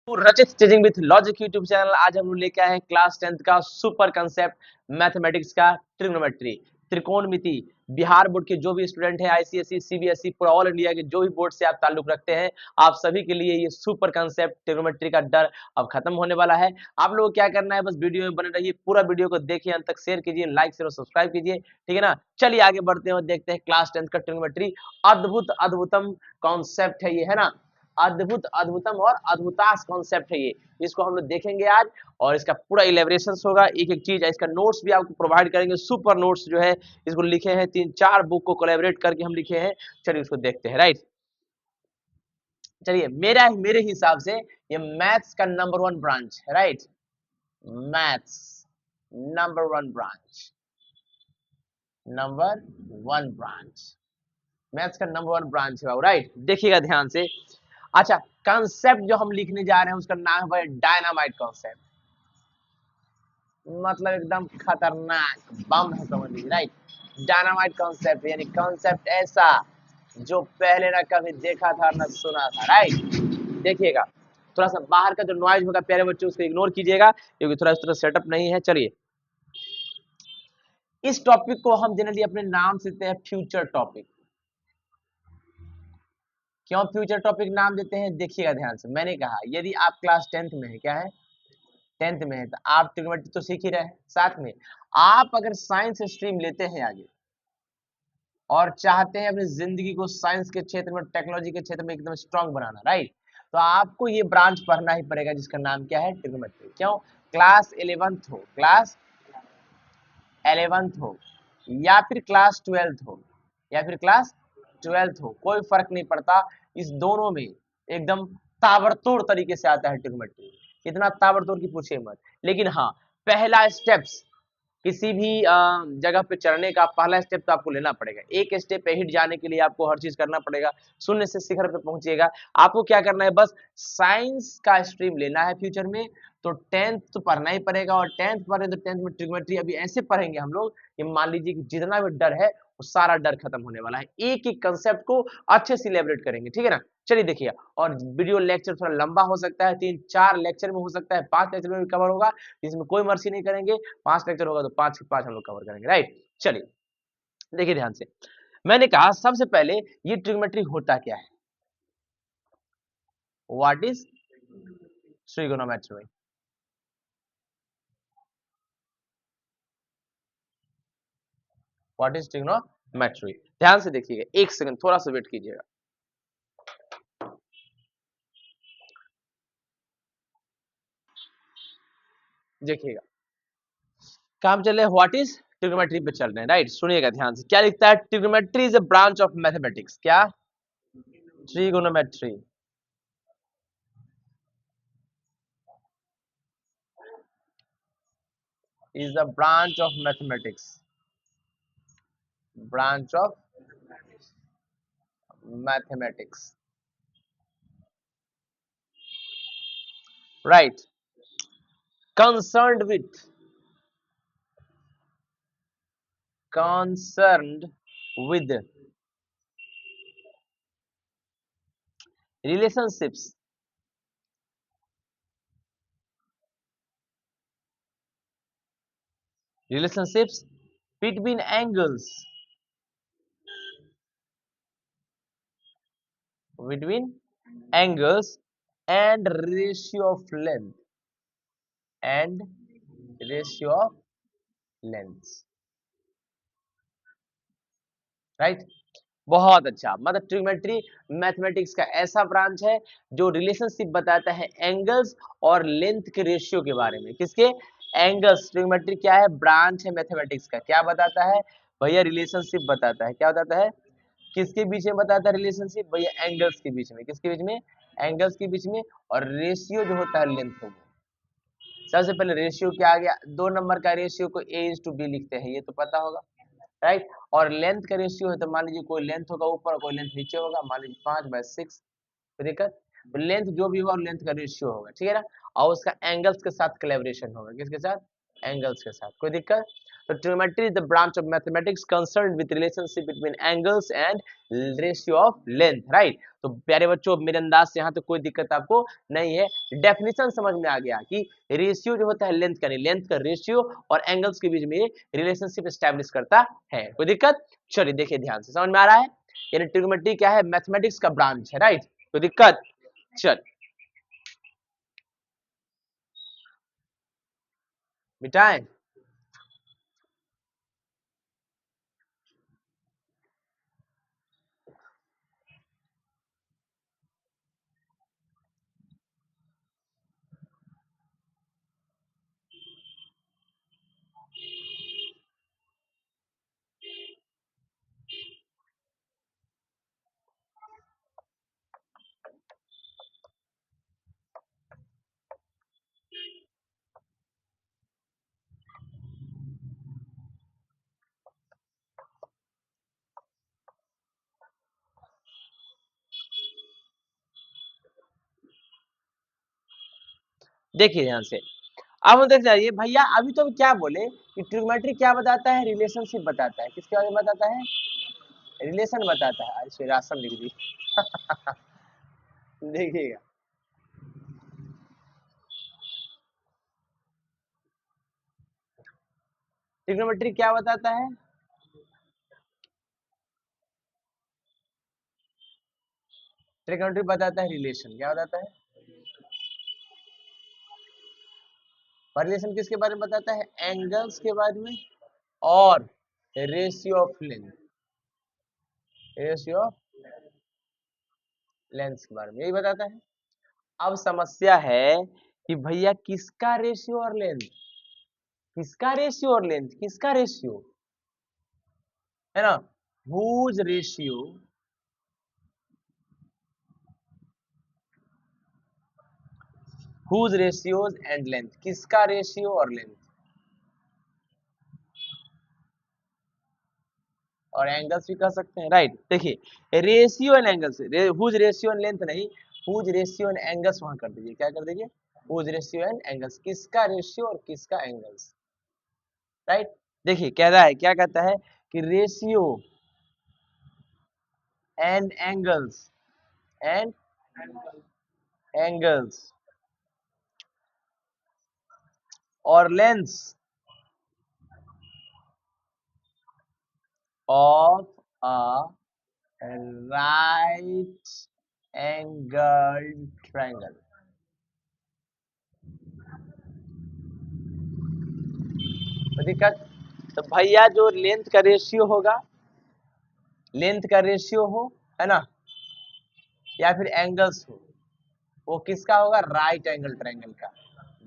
रचित chasing with logic YouTube channel. आज हम लोग लेके आए हैं क्लास 10th का सुपर कंसेप्ट मैथमेटिक्स का ट्रिग्नोमेट्री, त्रिकोणमिति। बिहार बोर्ड के जो भी स्टूडेंट है, आईसीएसई, सीबीएसई, पूरा ऑल इंडिया के जो भी बोर्ड से आप ताल्लुक रखते हैं, आप सभी के लिए ये सुपर कंसेप्ट ट्रिग्नोमेट्री का डर अब खत्म होने वाला है। आप लोगों को क्या करना है, बस वीडियो में बने रहिए, पूरा वीडियो को देखिए, अंत तक शेयर कीजिए, लाइक शेयर और सब्सक्राइब कीजिए, ठीक है ना। चलिए आगे बढ़ते हैं और देखते हैं क्लास 10th का ट्रिग्नोमेट्री। अद्भुत अद्भुतम कॉन्सेप्ट है ये, है ना। अद्भुत अद्भुतम और अद्भुतास कॉन्सेप्ट है ये, इसको हम लोग देखेंगे आज और इसका पूरा इलेबोरेशन होगा, एक एक चीज। इसका नोट्स भी आपको प्रोवाइड करेंगे, सुपर नोट्स जो है इसको लिखे हैं, 3-4 बुक को कोलैबोरेट करके हम लिखे हैं। चलिए उसको देखते हैं, राइट। चलिए मेरे हिसाब से ये मैथ्स का नंबर 1 ब्रांच है, right. Maths number 1 branch, number 1 branch, maths का नंबर 1 ब्रांच है, राइट। देखिएगा ध्यान से। अच्छा, कॉन्सेप्ट जो हम लिखने जा रहे हैं उसका नाम है डायनामाइट कॉन्सेप्ट, मतलब एकदम खतरनाक बम है, समझ लीजिए, राइट। डायनामाइट कॉन्सेप्ट यानी कॉन्सेप्ट ऐसा जो पहले ना कभी देखा था ना सुना था, राइट। देखिएगा, थोड़ा सा बाहर का जो नॉइज होगा प्यारे बच्चों उसको इग्नोर कीजिएगा, क्योंकि थोड़ा इस तरह सेटअप नहीं है। चलिए, इस टॉपिक को हम जनरली अपने नाम से देते हैं फ्यूचर टॉपिक। क्यों फ्यूचर टॉपिक नाम देते हैं, देखिएगा ध्यान से। मैंने कहा यदि आप क्लास 10th में है, क्या है, 10th में है, तो आप ट्रिग्नोमेट्री तो सीख ही रहे हैं। साथ में आप अगर साइंस स्ट्रीम लेते हैं आगे और चाहते हैं अपनी जिंदगी को साइंस के क्षेत्र में, टेक्नोलॉजी के क्षेत्र में एकदम स्ट्रांग बनाना, राइट, तो आपको ये ब्रांच पढ़ना ही पड़ेगा जिसका नाम क्या है, ट्रिग्नोमेट्री। क्यों, क्लास 11th हो, क्लास 11th हो या फिर क्लास 12th हो, या फिर क्लास 12th हो, कोई फर्क नहीं पड़ता। इस दोनों में एकदम ताबड़तोड़ तरीके से आता है ट्रिग्नोमेट्री, इतना ताबड़तोड़ की पूछिए मत। लेकिन हाँ, पहला स्टेप्स किसी भी जगह पे चढ़ने का पहला स्टेप तो आपको लेना पड़ेगा। एक स्टेप पे हिट जाने के लिए आपको हर चीज करना पड़ेगा, शून्य से शिखर पे पहुंचिएगा। आपको क्या करना है, बस साइंस का स्ट्रीम लेना है फ्यूचर में, तो 10th तो पढ़ना ही पड़ेगा। और 10th पढ़े तो 10th में ट्रिग्नोमेट्री अभी ऐसे पढ़ेंगे हम लोग कि मान लीजिए कि जितना भी डर है वो सारा डर खत्म होने वाला है। एक एक कंसेप्ट को अच्छे से इलेबोरेट करेंगे, ठीक है ना। चलिए देखिए, और वीडियो लेक्चर थोड़ा लंबा हो सकता है, 3-4 लेक्चर में हो सकता है, 5 लेक्चर में भी कवर होगा, इसमें कोई मर्सी नहीं करेंगे। 5 लेक्चर होगा तो 5 के 5 हम लोग कवर करेंगे, राइट। चलिए देखिए ध्यान से। मैंने कहा सबसे पहले ये ट्रिग्नोमेट्री होता क्या है, what is trigonometry. What is trigonometry, ध्यान से देखिएगा, एक सेकंड थोड़ा सा वेट कीजिएगा। देखिएगा काम चल रहा है, व्हाट इज ट्रिग्नोमेट्री पे चल रहे हैं, राइट। सुनिएगा ध्यान से, क्या लिखता है, trigonometry is a branch of mathematics. क्या, trigonometry is a branch of mathematics, branch of mathematics, right, concerned with, concerned with relationships, relationships between angles, between angles and ratio of length, and ratio of lengths, right। बहुत अच्छा, मतलब trigonometry mathematics का ऐसा branch है जो relationship बताता है angles और लेंथ के रेशियो के बारे में। किसके, एंगल्स। ट्रिग्नोमेट्री क्या है, ब्रांच है मैथमेटिक्स का, क्या बताता है भैया, रिलेशनशिप बताता है। क्या बताता है, किसके बीच में बताता है रिलेशनशिप भैया, एंगल्स के बीच में। किसके बीच में, एंगल्स के बीच में। और रेशियो जो होता है लेंथ को, सबसे पहले रेशियो क्या आ गया, 2 नंबर का रेशियो को A/B लिखते हैं, ये तो पता होगा, राइट। और लेंथ का रेशियो है तो मान लीजिए कोई लेंथ होगा ऊपर और कोई लेंथ नीचे होगा, मान लीजिए 5/6, दिक्कत, तो लेंथ जो भी होगा लेंथ का रेशियो होगा, ठीक है ना। और उसका एंगल्स के साथ कोलैबोरेशन होगा, किसके साथ, एंगल्स के साथ, कोई दिक्कत। तो trigonometry is the branch of mathematics concerned with relationship between angles and ratio of length, right. तो प्यारे बच्चों, मेरे अंदाज से यहाँ तो कोई दिक्कत आपको नहीं है। डेफिनेशन समझ में आ गया कि रेशियो जो होता है लेंथ का, नहीं लेंथ का रेशियो और एंगल्स के बीच में रिलेशनशिप एस्टेब्लिश करता है। कोई दिक्कत? चलिए देखिए ध्यान से, समझ में आ रहा है? यानी ट्रिग्नोमेट्री क्या है? मैथमेटिक्स का ब्रांच है, राइट। कोई दिक्कत? चल मिटाएं। देखिए ध्यान से, अब हम देख जाइए भैया, अभी तो हम क्या बोले कि ट्रिग्नोमेट्री क्या बताता है? रिलेशनशिप बताता है। किसके बारे में बताता है? रिलेशन बताता है। आज राशन लिख दी। देखिएगा, ट्रिग्नोमेट्री क्या बताता है? ट्रिग्नोमेट्री बताता है रिलेशन। क्या बताता है? और रिलेशन किसके बारे में बताता है? एंगल्स के बारे में और ratio of length, ratio of length के बारे में यही बताता है। अब समस्या है कि भैया किसका रेशियो और लेंथ, किसका रेशियो और लेंथ, किसका रेशियो है ना? Whose ratio, whose ratios and length, किसका रेशियो और लेंथ और एंगल्स भी कह सकते हैं, राइट। देखिए ratio and angles, whose ratio and length नहीं, हुज रेशियो एंड एंगल्स वहां कर दीजिए। क्या कर दीजिए? हुज रेशियो एंड एंगल्स, किसका रेशियो और किसका एंगल्स, राइट। देखिए कह रहा है, क्या कहता है कि ratio and angles and angles और lengths of a right angle triangle. तो दिक्कत, तो भैया जो लेंथ का रेशियो होगा, लेंथ का रेशियो हो, है ना, या फिर एंगल्स हो, वो किसका होगा? राइट एंगल ट्रायंगल का।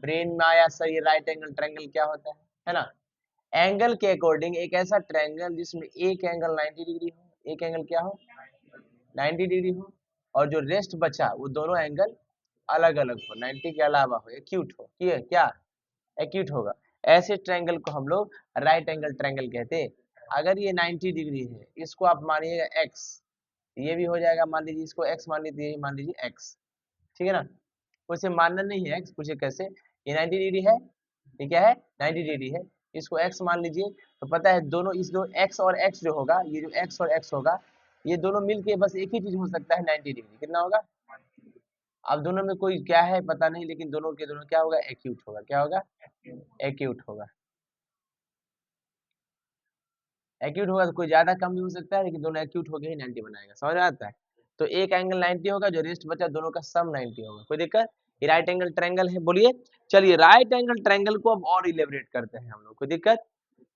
ब्रेन में आया सही, राइट एंगल ट्रायंगल क्या होता है ना? एंगल के अकॉर्डिंग एक ऐसा ट्रायंगल जिसमें एक एंगल 90 डिग्री हो, एक एंगल क्या हो? 90 डिग्री हो, और जो रेस्ट बचा वो दोनों एंगल अलग अलग हो, 90 के अलावा हो, एक्यूट हो, क्या एक्यूट होगा। ऐसे ट्रायंगल को हम लोग राइट एंगल ट्रायंगल कहते हैं। अगर ये 90 डिग्री है, इसको आप मानिएगा एक्स, ये भी हो जाएगा, मान लीजिए इसको एक्स मान लीजिए, ये मान लीजिए एक्स, ठीक है ना। उसे मानना नहीं है एक्स, पूछे कैसे? ये 90 डिग्री है, ये क्या है? 90 डिग्री है, इसको एक्स मान लीजिए। तो पता है दोनों, इस दो एक्स और एक्स जो होगा, ये जो एक्स और एक्स होगा, ये दोनों मिलके बस एक ही चीज हो सकता है, 90 डिग्री। कितना होगा? अब दोनों में कोई क्या है पता नहीं, लेकिन दोनों के दोनों क्या होगा? एक्यूट होगा। क्या होगा? एक्यूट होगा। एक्यूट होगा तो कोई ज्यादा कम भी हो सकता है, लेकिन दोनों एक्यूट हो गए ही 90 बनाएगा। समझ में आता है? तो एक एंगल 90 होगा, जो रेस्ट बचा दोनों का सम 90 होगा। कोई दिक्कत? ये राइट एंगल ट्रायंगल है, बोलिए। चलिए राइट एंगल ट्रायंगल को अब और इलेबरेट करते हैं हम लोग। कोई दिक्कत?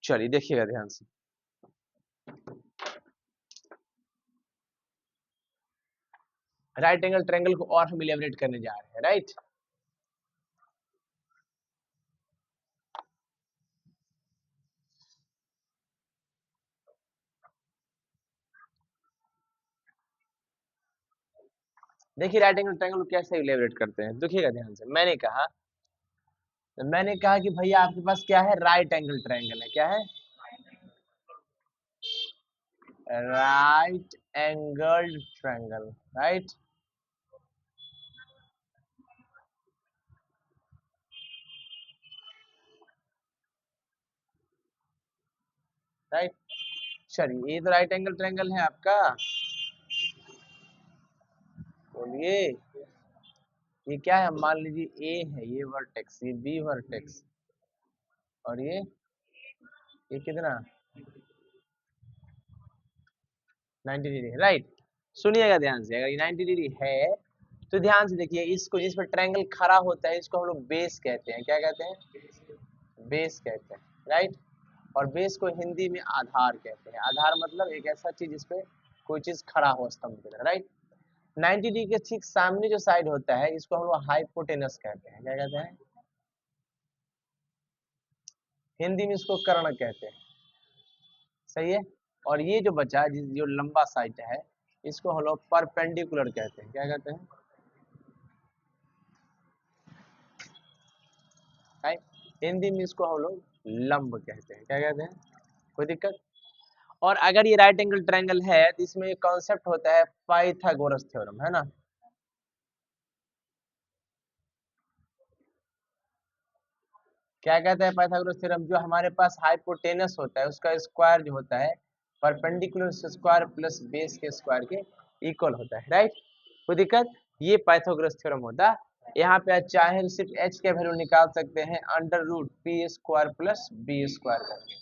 चलिए देखिएगा ध्यान से, राइट एंगल ट्रायंगल को और हम इलेबरेट करने जा रहे हैं, राइट। देखिए राइट एंगल ट्रायंगल को कैसे इलेबरेट करते हैं, देखिएगा ध्यान से। मैंने कहा कि भैया आपके पास क्या है? राइट एंगल ट्रायंगल है। क्या है? Right angle triangle, right. Right. चलिए ये तो राइट एंगल ट्रायंगल है आपका, बोलिए ये क्या है। मान लीजिए ए है ये वर्टेक्स, ये बी वर्टेक्स, और ये कितना 90 डिग्री है, राइट। सुनिएगा ध्यान से, अगर ये 90 डिग्री है तो ध्यान से देखिए, इसको जिस पर ट्रायंगल खड़ा होता है इसको हम लोग बेस कहते हैं। क्या कहते हैं? बेस कहते हैं, राइट। और बेस को हिंदी में आधार कहते हैं। आधार मतलब एक ऐसा चीज जिसपे कोई चीज खड़ा हो स्तंभ की तरह, राइट। 90 डिग्री के ठीक सामने जो साइड होता है इसको हम लोग हाइपोटेनस कहते हैं। क्या कहते हैं? हिंदी में इसको कर्ण कहते हैं, सही है। और ये जो बचा है जो लंबा साइड है इसको हम लोग परपेंडिकुलर कहते हैं। क्या कहते हैं? राइट। हिंदी में इसको हम लोग लंब कहते हैं। क्या कहते हैं? कोई दिक्कत? और अगर ये राइट एंगल ट्रायंगल है तो इसमें एक कॉन्सेप्ट होता है पाइथागोरस थ्योरम, है ना। क्या कहते हैं पाइथागोरस थ्योरम? जो हमारे पास हाइपोटेनस होता है उसका स्क्वायर जो होता है परपेंडिकुलर स्क्वायर प्लस बेस के स्क्वायर के इक्वल होता है, राइट। कोई दिक्कत? ये पाइथागोरस थ्योरम होता है। यहाँ पे आप चाहे तो सिर्फ h का वैल्यू निकाल सकते हैं under root P square plus B square करके।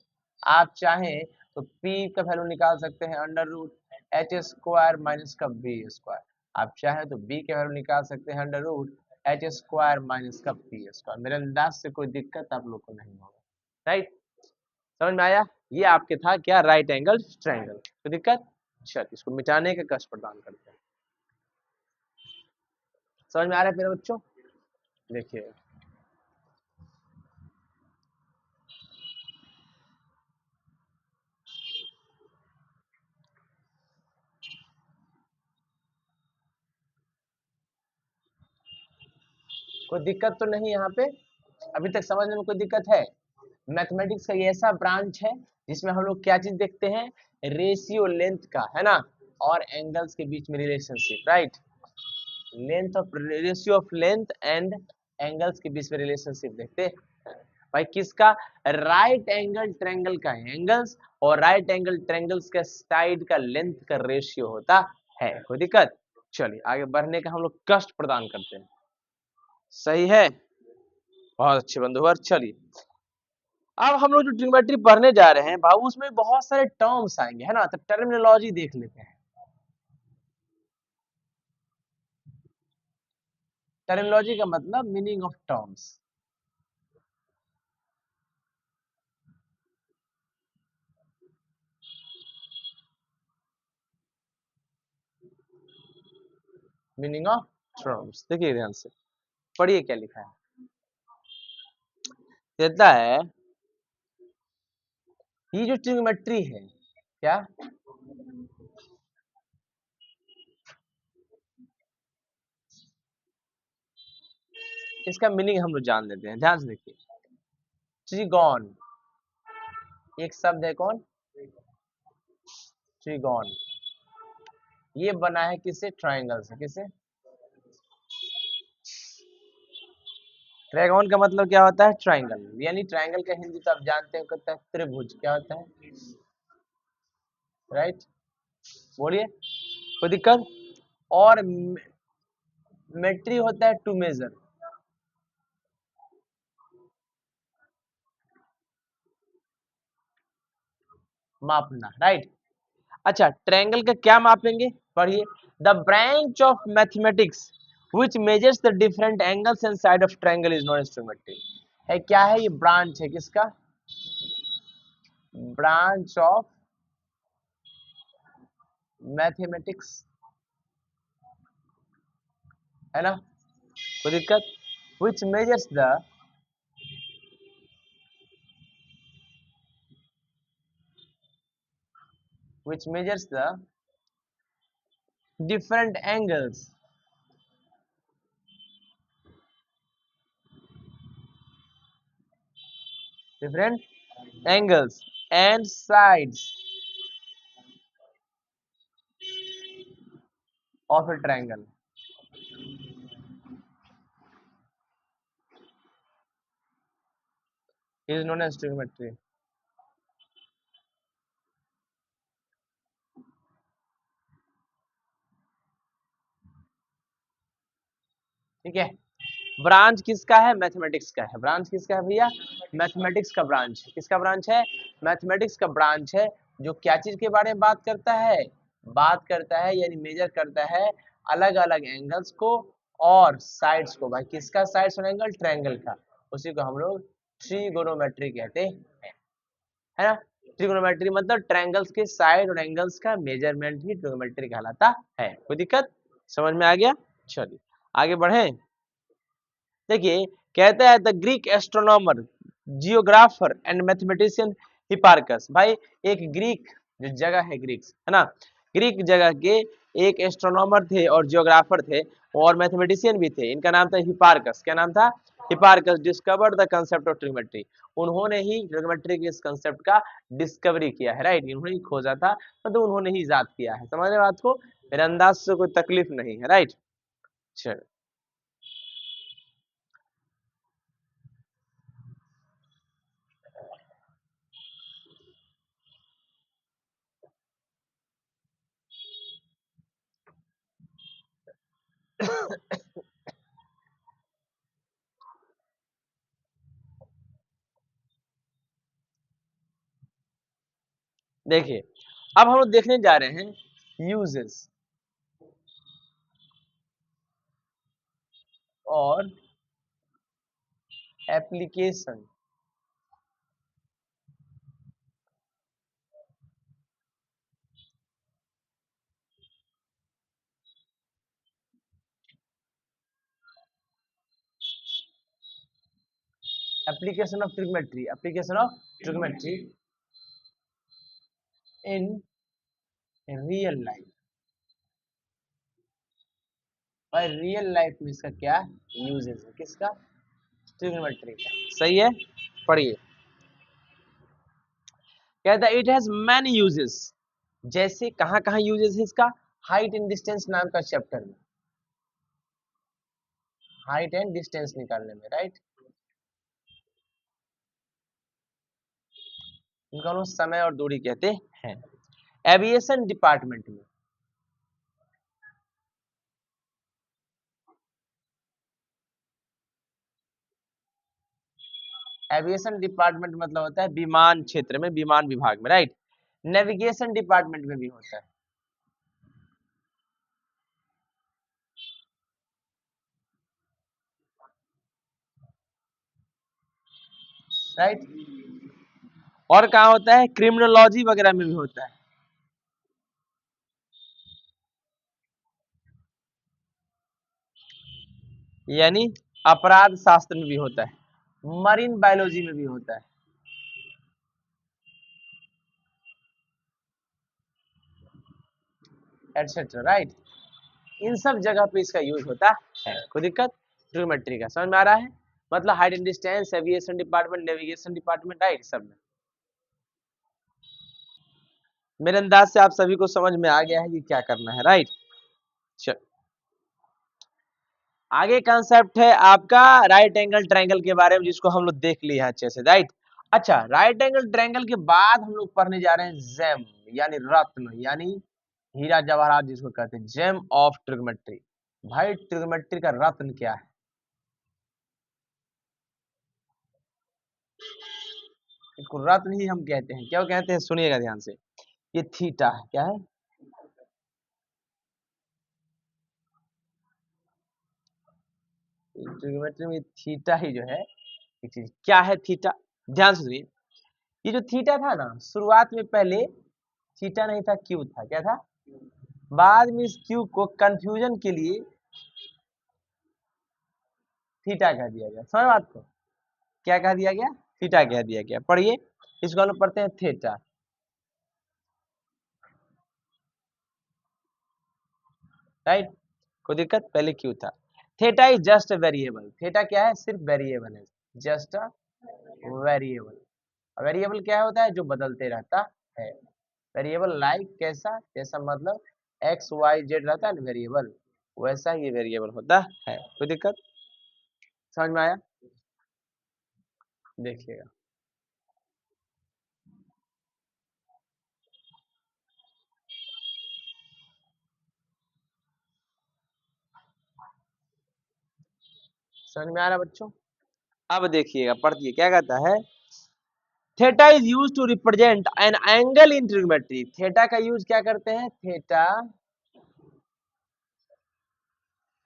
आप चाहें तो p का वैल्यू निकाल सकते हैं under root H square minus का बी स्क्वायर। आप चाहें तो b का वैल्यू निकाल सकते हैं under root H square minus का पी स्क्वायर। मेरे अंदाज से कोई दिक्कत आप लोग को नहीं होगा, राइट। समझ में आया? ये आपके था क्या, राइट एंगल ट्रायंगल। कोई दिक्कत? चल इसको मिटाने का कष्ट प्रदान करते हैं। समझ में आ रहा है मेरे बच्चों? देखिए कोई दिक्कत तो नहीं यहाँ पे, अभी तक समझने में कोई दिक्कत है? मैथमेटिक्स का ये ऐसा ब्रांच है जिसमें हम लोग क्या चीज देखते हैं, रेशियो लेंथ का, है ना, और एंगल्स के बीच में relationship, right. Length of ratio of length and angles के बीच में रिलेशनशिप देखते हैं। भाई किसका? राइट एंगल ट्रायंगल का एंगल्स और राइट एंगल ट्रायंगल्स के साइड का लेंथ का रेशियो होता है। कोई दिक्कत? चलिए आगे बढ़ने का हम लोग कष्ट प्रदान करते हैं, सही है। बहुत अच्छे बंधुवर। चलिए अब हम लोग जो ट्रिग्नोमेट्री पढ़ने जा रहे हैं बाबू उसमें बहुत सारे टर्म्स आएंगे, है ना, तो टर्मिनोलॉजी देख लेते हैं। टर्मिनोलॉजी का मतलब meaning of terms. Meaning of terms देखिए ध्यान से, पढ़िए क्या लिखा है। कहता है ये जो ट्रिग्नोमेट्री है क्या, इसका मीनिंग हम लोग जान लेते हैं, ध्यान से देखिए। ट्रिगोन एक शब्द है, कौन? ट्रिगोन। ये बना है किससे? ट्रायंगल से। किससे? ट्रायगोन का मतलब क्या होता है? ट्रायंगल। यानी ट्रायंगल का हिंदी तो आप जानते हो कहता है त्रिभुज। क्या होता है? राइट। बोलिए कोई दिक्कत? और मेट्री होता है टू मेजर, मापना, राइट। अच्छा ट्रायंगल का क्या मापेंगे? पढ़िए। The branch of mathematics which measures the different angles and side of triangle is known as trigonometry। है क्या है? ये ब्रांच है किसका? ब्रांच ऑफ मैथमेटिक्स, है ना। कोई दिक्कत? which measures the which measures the different angles, different angles and sides of a triangle is known as trigonometry। ठीक है। ब्रांच किसका है? मैथमेटिक्स का है। ब्रांच किसका है भैया? मैथमेटिक्स का ब्रांच। किसका ब्रांच है? मैथमेटिक्स का ब्रांच है, जो क्या चीज के बारे में बात करता है? बात करता है यानी मेजर करता है अलग अलग एंगल्स को और साइड्स को। भाई किसका साइड्स और एंगल? ट्रायंगल का। उसी को हम लोग ट्रिगोनोमेट्री कहते हैं, है ना। ट्रिगोनोमेट्री मतलब ट्रायंगल्स के साइड और एंगल्स का मेजरमेंट ही ट्रिगोनोमेट्री कहलाता है। कोई दिक्कत? समझ में आ गया? चलिए आगे बढ़े। देखिए कहता है the Greek astronomer, geographer and mathematician Hipparchus. भाई एक ग्रीक जो जगह है, ग्रीक्स है ना, ग्रीक जगह के एक एस्ट्रोनॉमर थे और जियोग्राफर थे और मैथमेटिशियन भी थे। इनका नाम था हिपार्कस। क्या नाम था? Hipparchus discovered the concept of trigonometry. उन्होंने ही ट्रिग्नोमेट्री के इस कंसेप्ट का डिस्कवरी किया है, राइट। इन्होंने ही खोजा था, मतलब उन्होंने ही इजाद किया है। समझ रहे बात को? मेरे अंदाज से कोई तकलीफ नहीं है, राइट। चलो देखिए अब हम लोग देखने जा रहे हैं यूजेस और application. Application of trigonometry, application of trigonometry in real life. और रियल लाइफ में इसका क्या यूजेस है? किसका? ट्रिग्नोमेट्री का। सही है, पढ़िए। कहता है इट हैज मैनी यूजेस। जैसे कहाँ कहाँ यूजेस है इसका? हाइट एंड डिस्टेंस नाम का चैप्टर में, हाइट एंड डिस्टेंस निकालने में, राइट। इनको हम लोग समय और दूरी कहते हैं। एविएशन डिपार्टमेंट में, एविएशन डिपार्टमेंट मतलब होता है विमान क्षेत्र में, विमान विभाग में, राइट। नेविगेशन डिपार्टमेंट में भी होता है, राइट। और कहाँ होता है? क्रिमिनोलॉजी वगैरह में भी होता है, यानी अपराध शास्त्र में भी होता है, मरीन बायोलॉजी में भी होता है, एटसेट्रा, राइट। इन सब जगह पे इसका यूज होता है। कोई दिक्कत? ट्रिग्नोमेट्री का समझ में आ रहा है? मतलब height and distance, aviation department, navigation department, right, सब में। मेरे अंदाज से आप सभी को समझ में आ गया है कि क्या करना है, राइट। चल आगे कंसेप्ट है आपका राइट एंगल ट्रायंगल के बारे में, जिसको हम लोग देख लिए हैं अच्छे से, राइट। अच्छा, राइट एंगल ट्रायंगल के बाद हम लोग पढ़ने जा रहे हैं जेम, यानी रत्न, यानी हीरा जवाहरात जिसको कहते हैं, जेम ऑफ ट्रिग्नोमेट्री। भाई ट्रिग्नोमेट्री का रत्न क्या है? इसको रत्न ही हम कहते हैं। क्या कहते हैं? सुनिएगा ध्यान से। ये थीटा है, क्या है? ट्रिग्नोमेट्री में थीटा ही जो है एक चीज। क्या है थीटा? ध्यान से सुनिए। ये जो थीटा था ना, शुरुआत में पहले थीटा नहीं था, क्यू था। क्या था? बाद में इस क्यू को कंफ्यूजन के लिए थीटा कह दिया गया। समझ बात को? क्या कह दिया गया? थीटा कह दिया गया। पढ़िए, इसको हम लोग पढ़ते हैं थीटा, राइट। कोई दिक्कत? पहले क्यू था। Theta is just a variable. Theta क्या है? सिर्फ वेरिएबल है, जस्ट अ वेरिएबल। वेरिएबल क्या होता है? जो बदलते रहता है। वेरिएबल लाइक कैसा? जैसा मतलब एक्स वाई जेड रहता है ना वेरिएबल, वैसा ही वेरिएबल होता है। कोई दिक्कत? समझ में आया? देखिएगा। समझ में आ रहा है बच्चों? अब देखिएगा, पढ़िए क्या कहता है। Theta is use to represent an angle in trigonometry. Theta का यूज क्या करते हैं? Theta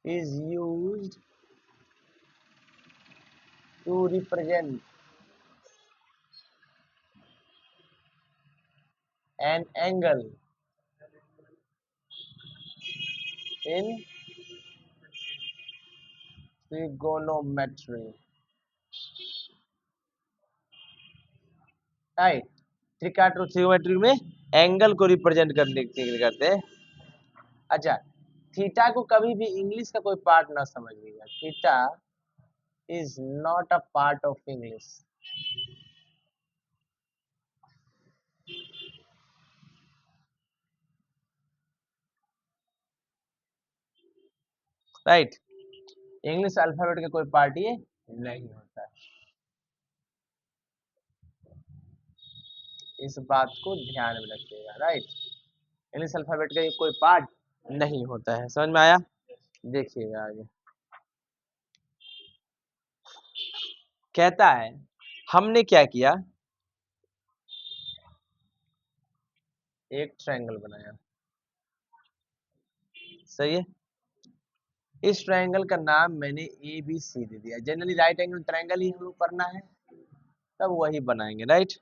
is used to represent an angle in trigonometry. Right, trigonometry में एंगल को रिप्रेजेंट करने के लिए करते हैं। अच्छा, थीटा को कभी भी इंग्लिश का कोई पार्ट ना समझिएगा। Theta is not a part of English. Right, English alphabet का कोई पार्ट ये नहीं होता है। इस बात को ध्यान में रखिएगा। राइट, इंग्लिश अल्फाबेट का ये कोई पार्ट नहीं होता है। समझ में आया? देखिएगा आगे कहता है, हमने क्या किया, एक ट्रायंगल बनाया। सही है, इस ट्रायंगल का नाम मैंने ए बी सी दे दिया। जनरली राइट एंगल ट्रायंगल ही हम लोग करना है, तब वही बनाएंगे। राइट,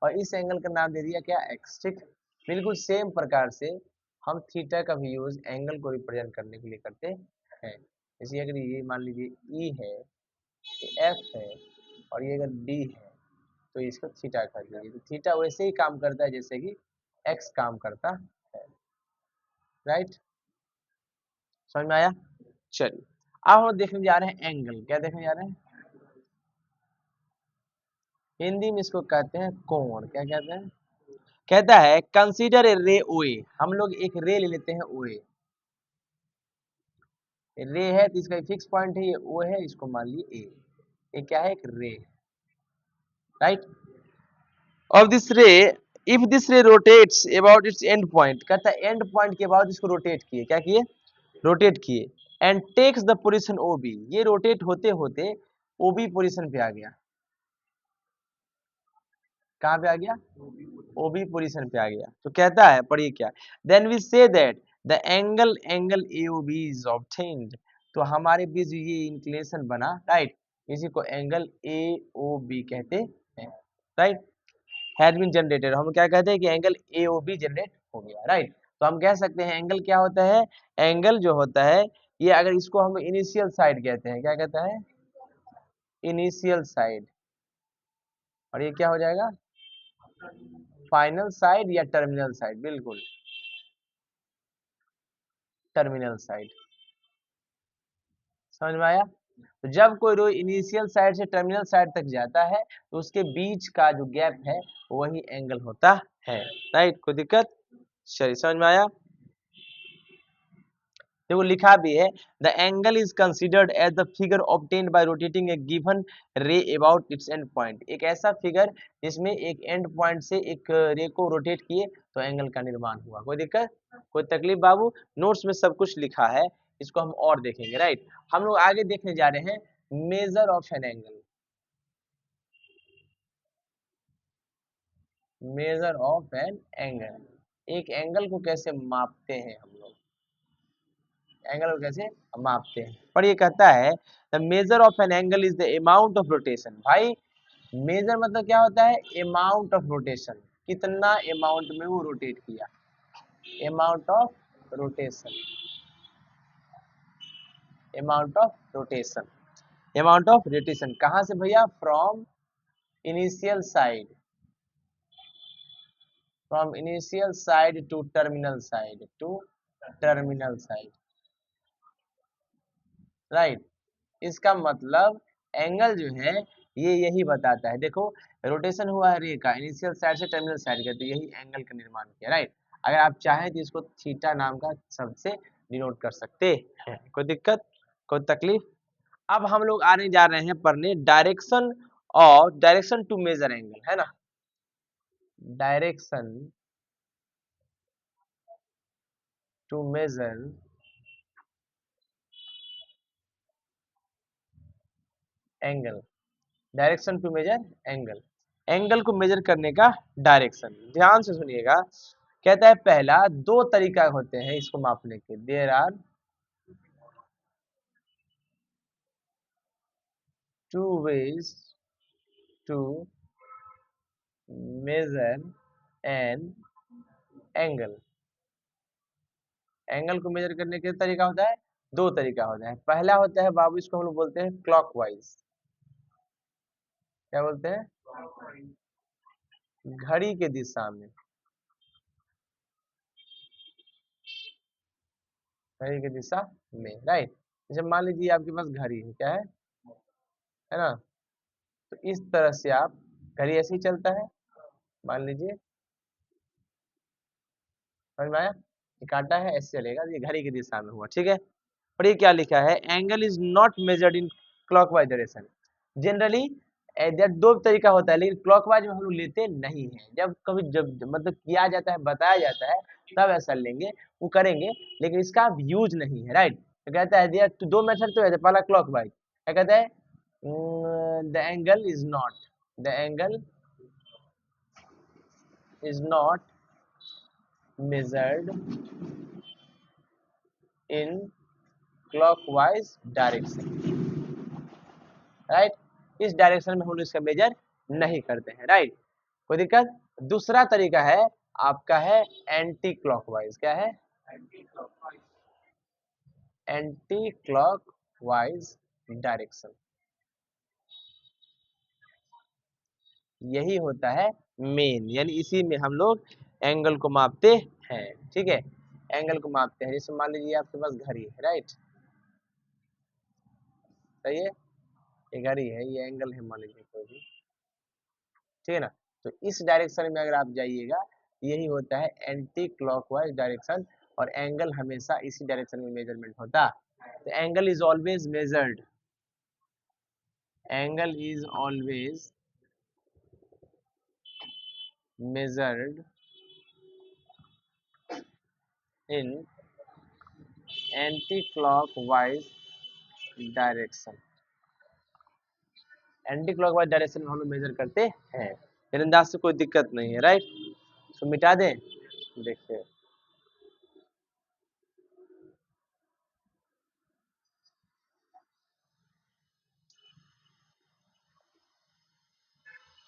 और इस एंगल का नाम दे दिया क्या? एक्स। ठीक, बिल्कुल सेम प्रकार से हम थीटा का भी यूज एंगल को रिप्रेजेंट करने के लिए करते हैं। जैसे अगर ये मान लीजिए ई है, एफ है, और ये अगर डी है, तो इसको थीटा कर दीजिए। तो थीटा वैसे ही काम करता है जैसे कि एक्स काम करता है। राइट, समझ में आया? चलिए, अब हम देखने जा रहे हैं एंगल। क्या देखने जा रहे हैं? हिंदी में इसको कहते हैं कोण। क्या कहते हैं? कहता है कंसीडर ए रे ओए। हम लोग एक रे ले लेते हैं ओए। रे है तो इसका फिक्स पॉइंट है, ये ओ है, इसको मान लीजिए ए। ये क्या है? एक रे। राइट, ऑफ दिस रे, इफ दिस रे rotates about its end point. कहता है एंड पॉइंट के बाद इसको रोटेट किए। क्या किए? रोटेट किए। And takes the position O B. ये रोटेट होते होते ओ बी पोजीशन पे आ गया। कहाँ पे आ गया? ओबी पोजीशन पे आ गया। तो कहता है, पढ़िए क्या, then we say that the angle AOB is obtained. तो हमारे बीच ये इंक्लिनेशन बना। राइट, इसी को एंगल एओबी कहते हैं। Right, has been generated. हम क्या कहते हैं कि एंगल एओबी जनरेट हो गया। राइट, तो हम कह सकते हैं एंगल क्या होता है? एंगल जो होता है ये, अगर इसको हम इनिशियल साइड कहते हैं। क्या कहता है? Initial side. और ये क्या हो जाएगा? फाइनल साइड या टर्मिनल साइड। बिल्कुल, टर्मिनल साइड। समझ में आया? तो जब कोई रो इनिशियल साइड से टर्मिनल साइड तक जाता है तो उसके बीच का जो गैप है वही एंगल होता है। राइट, कोई दिक्कत? चलिए, समझ में आया? देखो लिखा भी है, the angle is considered as the figure obtained by rotating a given ray about its end point. एक ऐसा फिगर जिसमें एक एंड पॉइंट से एक रे को रोटेट किए तो एंगल का निर्माण हुआ। कोई दिक्कत, कोई तकलीफ बाबू? नोट्स में सब कुछ लिखा है, इसको हम और देखेंगे। राइट, हम लोग आगे देखने जा रहे हैं major of an angle. Major of an angle, एक एंगल को कैसे मापते हैं हम लोग, एंगल को कैसे मापते हैं। पर ये कहता है the measure of an angle is the amount of rotation. भाई, मेजर मतलब क्या होता है? Amount of rotation. कितना अमाउंट में वो रोटेट किया, amount of rotation, amount of rotation, amount of rotation. कहां से भैया? From initial side, from initial side to terminal side, to terminal side. Right, इसका मतलब एंगल जो है ये यही बताता है। देखो, रोटेशन हुआ है रे का इनिशियल साइड से टर्मिनल साइड का, तो यही एंगल का निर्माण किया। राइट, अगर आप चाहें तो इसको थीटा नाम का शब्द से डिनोट कर सकते हैं। कोई दिक्कत, कोई तकलीफ? अब हम लोग आने जा रहे हैं पढ़ने डायरेक्शन, और डायरेक्शन टू मेजर एंगल, है ना? Direction to measure angle, direction to measure angle, angle को मेजर करने का डायरेक्शन। ध्यान से सुनिएगा, कहता है पहला दो तरीका होते हैं इसको मापने के, there are two ways to measure an angle. Angle को मेजर करने के तरीका होता है, दो तरीका होता है। पहला होता है बाबू, इसको हम लोग बोलते हैं क्लॉकवाइज। क्या बोलते हैं? घड़ी के दिशा में, घड़ी की दिशा में, राइट। जैसे मान लीजिए आपके पास घड़ी है, क्या है ना, तो इस तरह से आप, घड़ी ऐसे ही चलता है, मान लीजिए, समझ में आया, ये काटा है ऐसे चलेगा, ये घड़ी की दिशा में हुआ, ठीक है। और ये क्या लिखा है, angle is not measured in clockwise direction. Generally दो तरीका होता है, लेकिन क्लॉकवाइज में हम लोग लेते नहीं हैं। जब कभी जब मतलब किया जाता है, बताया जाता है, तब ऐसा लेंगे, वो करेंगे, लेकिन इसका यूज नहीं है, राइट। तो कहता है दिया तो दो मेथड तो है, पहला क्लॉकवाइज, क्या कहता है, the angle is not, the angle is not measured in clockwise direction, right. इस डायरेक्शन में हम लोग इसका मेजर नहीं करते हैं, राइट, कोई दिक्कत। दूसरा तरीका है आपका है एंटी क्लॉकवाइज। क्या है? एंटी क्लॉकवाइज डायरेक्शन, यही होता है मेन, यानी इसी में हम लोग एंगल को मापते हैं, ठीक है। एंगल को मापते हैं, जैसे मान लीजिए आपके पास घड़ी है, राइट, सही है, ये घड़ी है, ये एंगल है मान लीजिए कोई भी, ठीक है ना। तो इस डायरेक्शन में अगर आप जाइएगा, यही होता है एंटी क्लॉकवाइज डायरेक्शन, और एंगल हमेशा इसी डायरेक्शन में मेजरमेंट होता है। तो angle is always measured, angle is always measured in anti clockwise direction. Anti clockwise direction में हम लोग मेजर करते हैं, फिर अंदाज से कोई दिक्कत नहीं है, राइट। तो मिटा दें, देखिए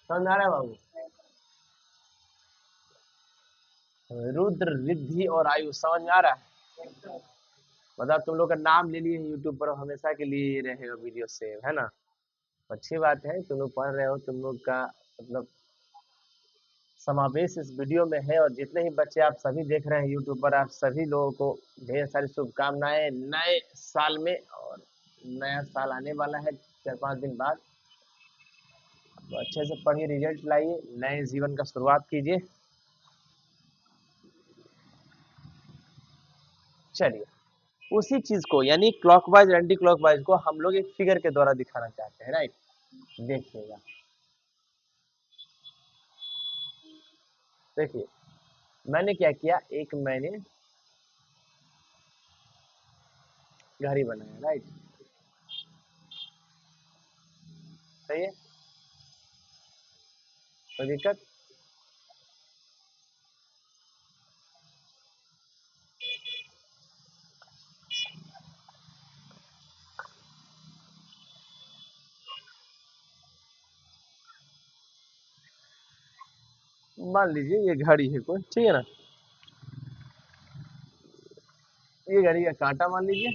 समझ आ रहा है बाबू, रुद्र रिद्धि और आयु, समझ में आ रहा है। मतलब तुम लोग का नाम ले लिए यूट्यूब पर, हमेशा के लिए ये रहेगा वीडियो सेव, है ना। अच्छी बात है, तुम लोग पढ़ रहे हो, तुम लोग का मतलब समावेश इस वीडियो में है, और जितने ही बच्चे आप सभी देख रहे हैं यूट्यूब पर, आप सभी लोगों को ढेर सारी शुभकामनाएं नए साल में। और नया साल आने वाला है 4-5 दिन बाद, तो अच्छे से पढ़िए, रिजल्ट लाइए, नए जीवन का शुरुआत कीजिए। चलिए, उसी चीज को यानी क्लॉकवाइज एंटी क्लॉकवाइज को हम लोग एक फिगर के द्वारा दिखाना चाहते हैं, राइट। देखिएगा, देखिए मैंने क्या किया, एक मैंने घड़ी बनाया, राइट, सही है, कोई दिक्कत। मान लीजिए ये घड़ी है कोई, ठीक है ना, ये घड़ी का कांटा मान लीजिए,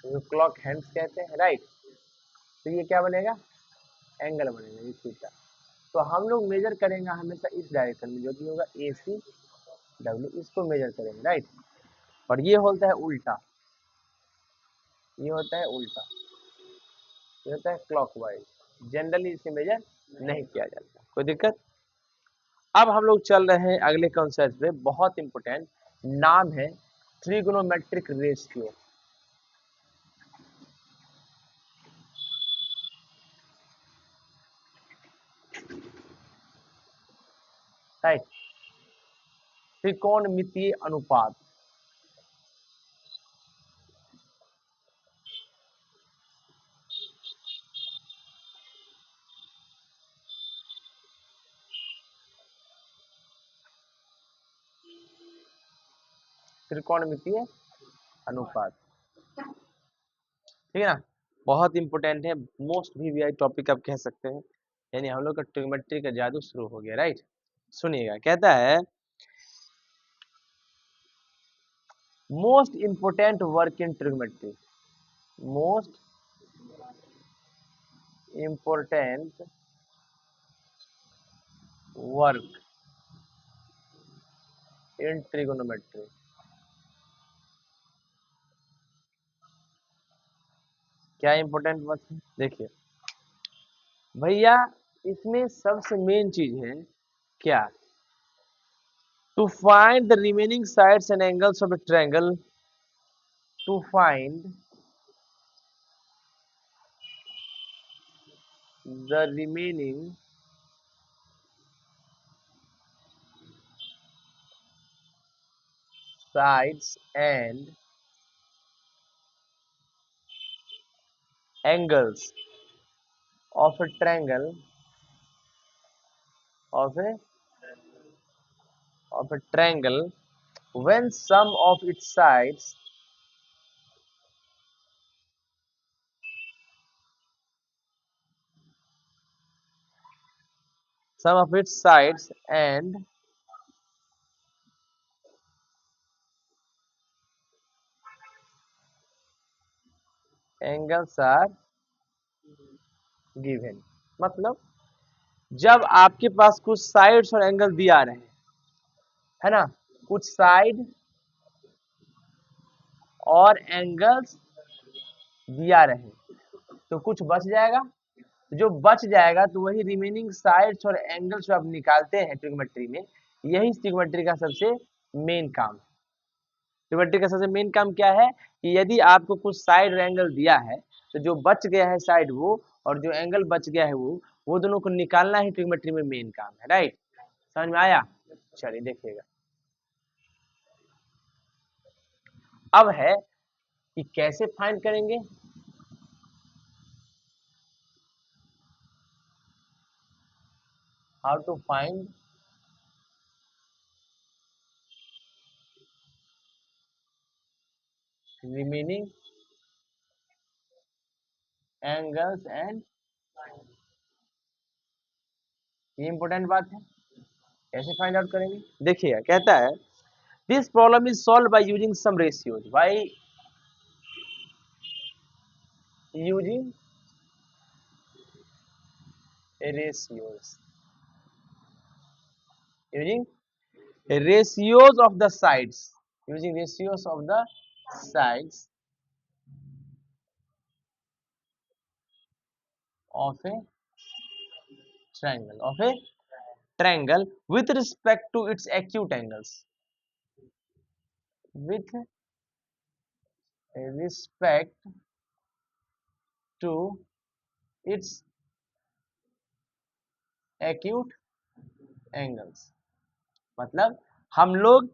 जो क्लॉक हैंड्स कहते हैं, राइट। तो ये क्या बनेगा, एंगल बनेगा, ये थीटा। तो हम लोग मेजर करेंगे हमेशा इस डायरेक्शन में, जो कि होगा ए सी डब्ल्यू, इसको मेजर करेंगे, राइट। और ये होता है उल्टा, ये होता है उल्टा, ये होता है क्लॉकवाइज। जनरली इसे मेजर नहीं किया जाता, कोई दिक्कत। अब हम लोग चल रहे हैं अगले कॉन्सेप्ट पे, बहुत इंपॉर्टेंट, नाम है ट्रिगोनोमेट्रिक रेशियो, राइट, त्रिकोणमितीय अनुपात। त्रिकोणमितीय अनुपात, ठीक है ना। बहुत इंपॉर्टेंट है, मोस्ट वीवीआई टॉपिक आप कह सकते हैं, यानी हम लोग का ट्रिग्नोमेट्री का जादू शुरू हो गया, राइट। सुनिएगा, कहता है most important work in trigonometry, most important work in trigonometry. क्या इंपॉर्टेंट वर्क है, देखिए भैया, इसमें सबसे मेन चीज है क्या, to find the remaining sides and angles of a triangle, to find the remaining sides and angles of a triangle of a triangle when sum of its sides and angles are given। मतलब जब आपके पास कुछ sides और angle दिया रहे, है ना, कुछ साइड और एंगल्स दिया रहे, तो कुछ बच जाएगा, जो बच जाएगा तो वही रिमेनिंग साइड्स और एंगल्स जो आप निकालते हैं ट्रिग्नोमेट्री में, यही ट्रिग्नोमेट्री का सबसे मेन काम है। ट्रिग्नोमेट्री का सबसे मेन काम क्या है कि यदि आपको कुछ साइड एंगल दिया है, तो जो बच गया है साइड वो और जो एंगल बच गया है वो दोनों को निकालना ही ट्रिग्नोमेट्री में मेन काम है, राइट। समझ में आया, चलिए देखिएगा। अब है कि कैसे फाइंड करेंगे, how to find remaining angles and, ये इंपॉर्टेंट बात है, कैसे फाइंड आउट करेंगे, देखिएगा। कहता है this problem is solve by using some ratios, by using ratios, using ratios of the sides, using ratios of the sides of a triangle with respect to its acute angles, with respect to its acute angles। मतलब हम लोग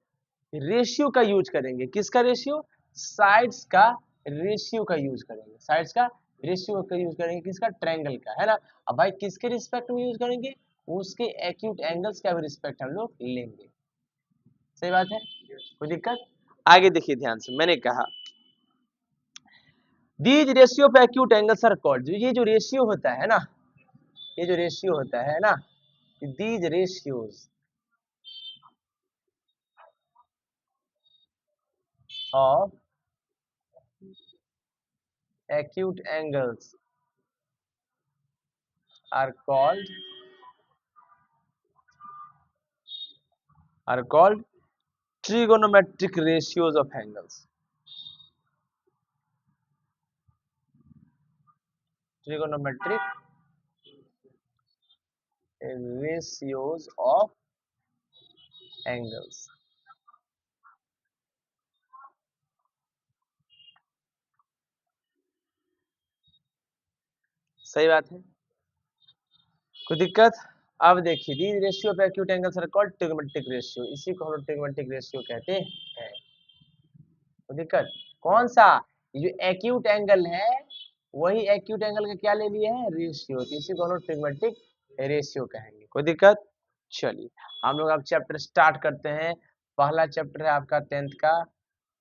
ratio का use करेंगे, किसका ratio, sides का ratio का use करेंगे, sides का रेशियो का यूज करेंगे, किसका, ट्रायंगल का, है ना। अब भाई किसके रिस्पेक्ट में यूज करेंगे, उसके एक्यूट एंगल्स का भी रिस्पेक्ट हम लोग लेंगे, सही बात है, कोई दिक्कत। आगे देखिए ध्यान से, मैंने कहा these ratio of acute angles are called, ये जो रेशियो होता है ना, ये जो रेशियो होता है ना, these ratios of acute angles are called trigonometric ratios of angles, trigonometric ratios of angles। सही बात है, कोई दिक्कत। अब देखिए the ratio of acute angles are called trigonometric ratio, इसी को हम लोग ट्रिगोनोमेट्रिक रेशियो कहते हैं, कोई दिक्कत। कौन सा, ये जो एक्यूट एंगल है वही एक्यूट एंगल का क्या ले लिए हैं, रेशियो, तो इसी को हम लोग ट्रिगोनोमेट्रिक रेशियो कहेंगे, कोई दिक्कत। चलिए हम लोग अब चैप्टर स्टार्ट करते हैं। पहला चैप्टर है आपका 10th का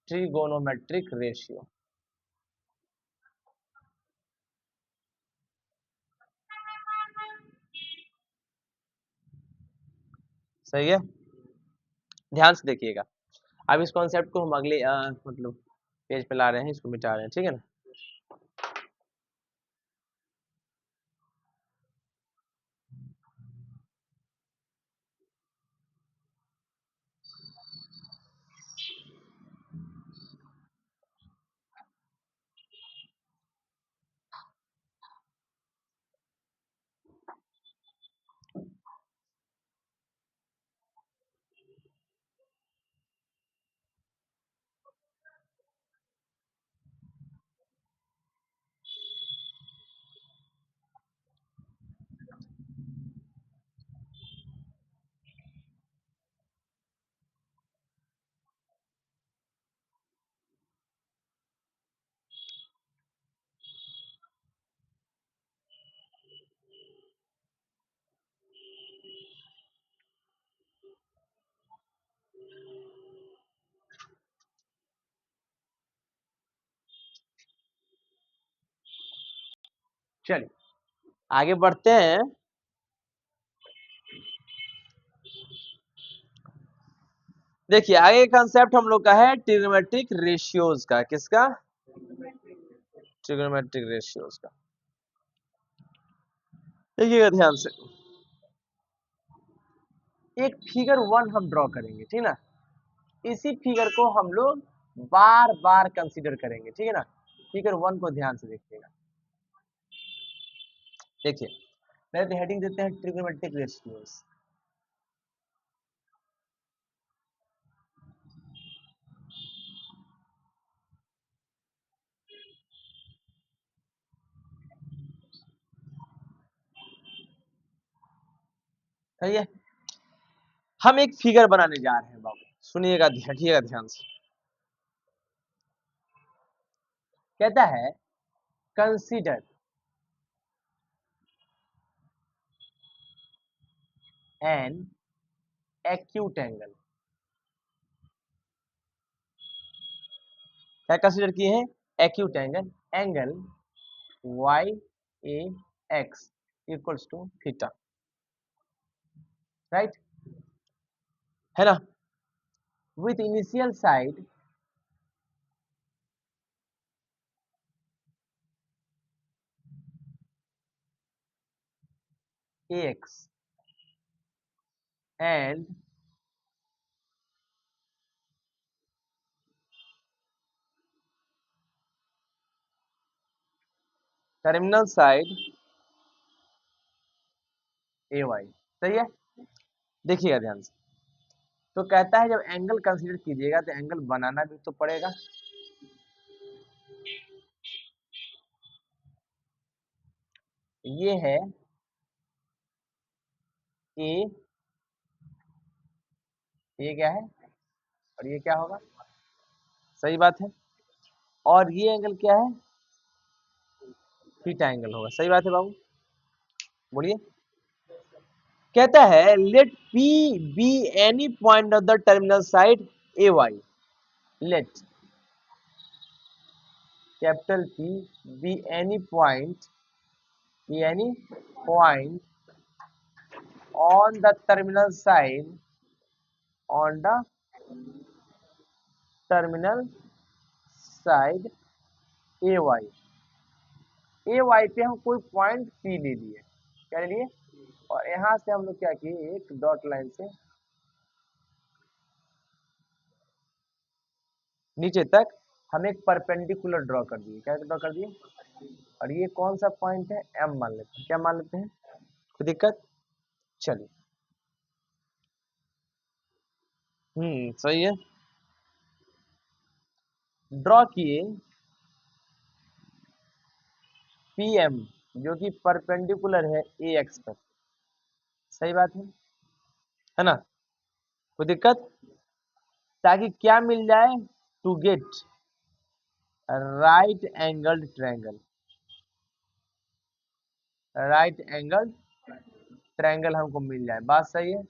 ट्रिगोनोमेट्रिक रेशियो। सही है, ध्यान से देखिएगा। अब इस कॉन्सेप्ट को हम अगले मतलब पेज पे ला रहे हैं, इसको मिटा रहे हैं, ठीक है ना। चलिए आगे बढ़ते हैं। देखिए आगे कंसेप्ट हम लोग का है ट्रिग्नोमेट्रिक रेशियोज का। किसका? ट्रिग्नोमेट्रिक रेशियोज का। देखिएगा ध्यान से, एक फिगर 1 हम ड्रॉ करेंगे, ठीक है ना। इसी फिगर को हम लोग बार बार कंसीडर करेंगे, ठीक है ना। फिगर 1 को ध्यान से देखिएगा। देखिए पहले तो हेडिंग देते हैं ट्रिग्नोमेट्रिक रेशियोज। सही है, हम एक फिगर बनाने जा रहे हैं बाबू, सुनिएगा, हटिएगा ध्यान से। कहता है कंसीडर एन एक्यूट एंगल। क्या कंसीडर किए हैं? Acute angle, angle Y A X equals to theta, right, है ना। With initial side A X and terminal side A Y. सही है, देखिएगा ध्यान से। तो कहता है जब एंगल कंसीडर कीजिएगा तो एंगल बनाना भी तो पड़ेगा। ये है ए, ये क्या है और ये क्या होगा? सही बात है। और ये एंगल क्या है? थीटा एंगल होगा। सही बात है बाबू, बोलिए। कहता है let P be any point of the terminal side A Y. Let capital P be any point on the terminal side, on the terminal side A Y. A Y पे हम कोई पॉइंट P ले लिए, क्या ले लिए, और यहाँ से हम लोग क्या किए, एक डॉट लाइन से नीचे तक हम एक परपेंडिकुलर ड्रॉ कर दिए। क्या ड्रॉ कर दिए? और ये कौन सा पॉइंट है? M मान लेते हैं। क्या मान लेते हैं? कोई दिक्कत? चलिए, सही है। ड्रॉ किए PM जो कि परपेंडिकुलर है AX पर। सही बात है ना। कोई दिक्कत? ताकि क्या मिल जाए? To get right angled triangle. Right angle triangle हमको मिल जाए, बात सही है।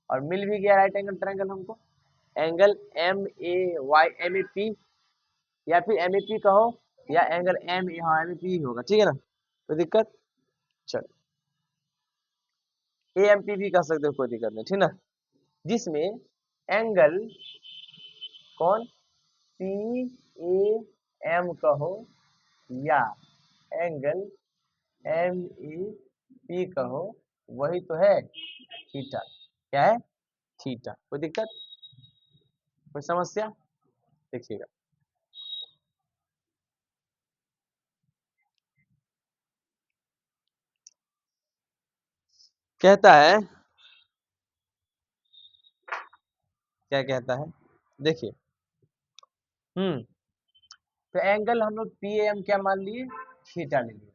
और मिल भी गया राइट एंगल ट्रायंगल हमको। Angle M A Y M A P, या फिर एम ए पी कहो, या एंगल एम ए, हाँ एम ए पी होगा, ठीक है ना, कोई दिक्कत। चलो ए एम पी भी कह सकते हो, कोई दिक्कत नहीं, ठीक ना, जिसमें एंगल कौन पी ए एम कहो, या एंगल एम ए पी कहो, वही तो है थीटा। क्या है? थीटा। कोई दिक्कत, कोई समस्या? देखिएगा, कहता है, क्या कहता है, देखिए, हम्म, तो एंगल हम लोग पी एम क्या मान लिए, थीटा ले लिए,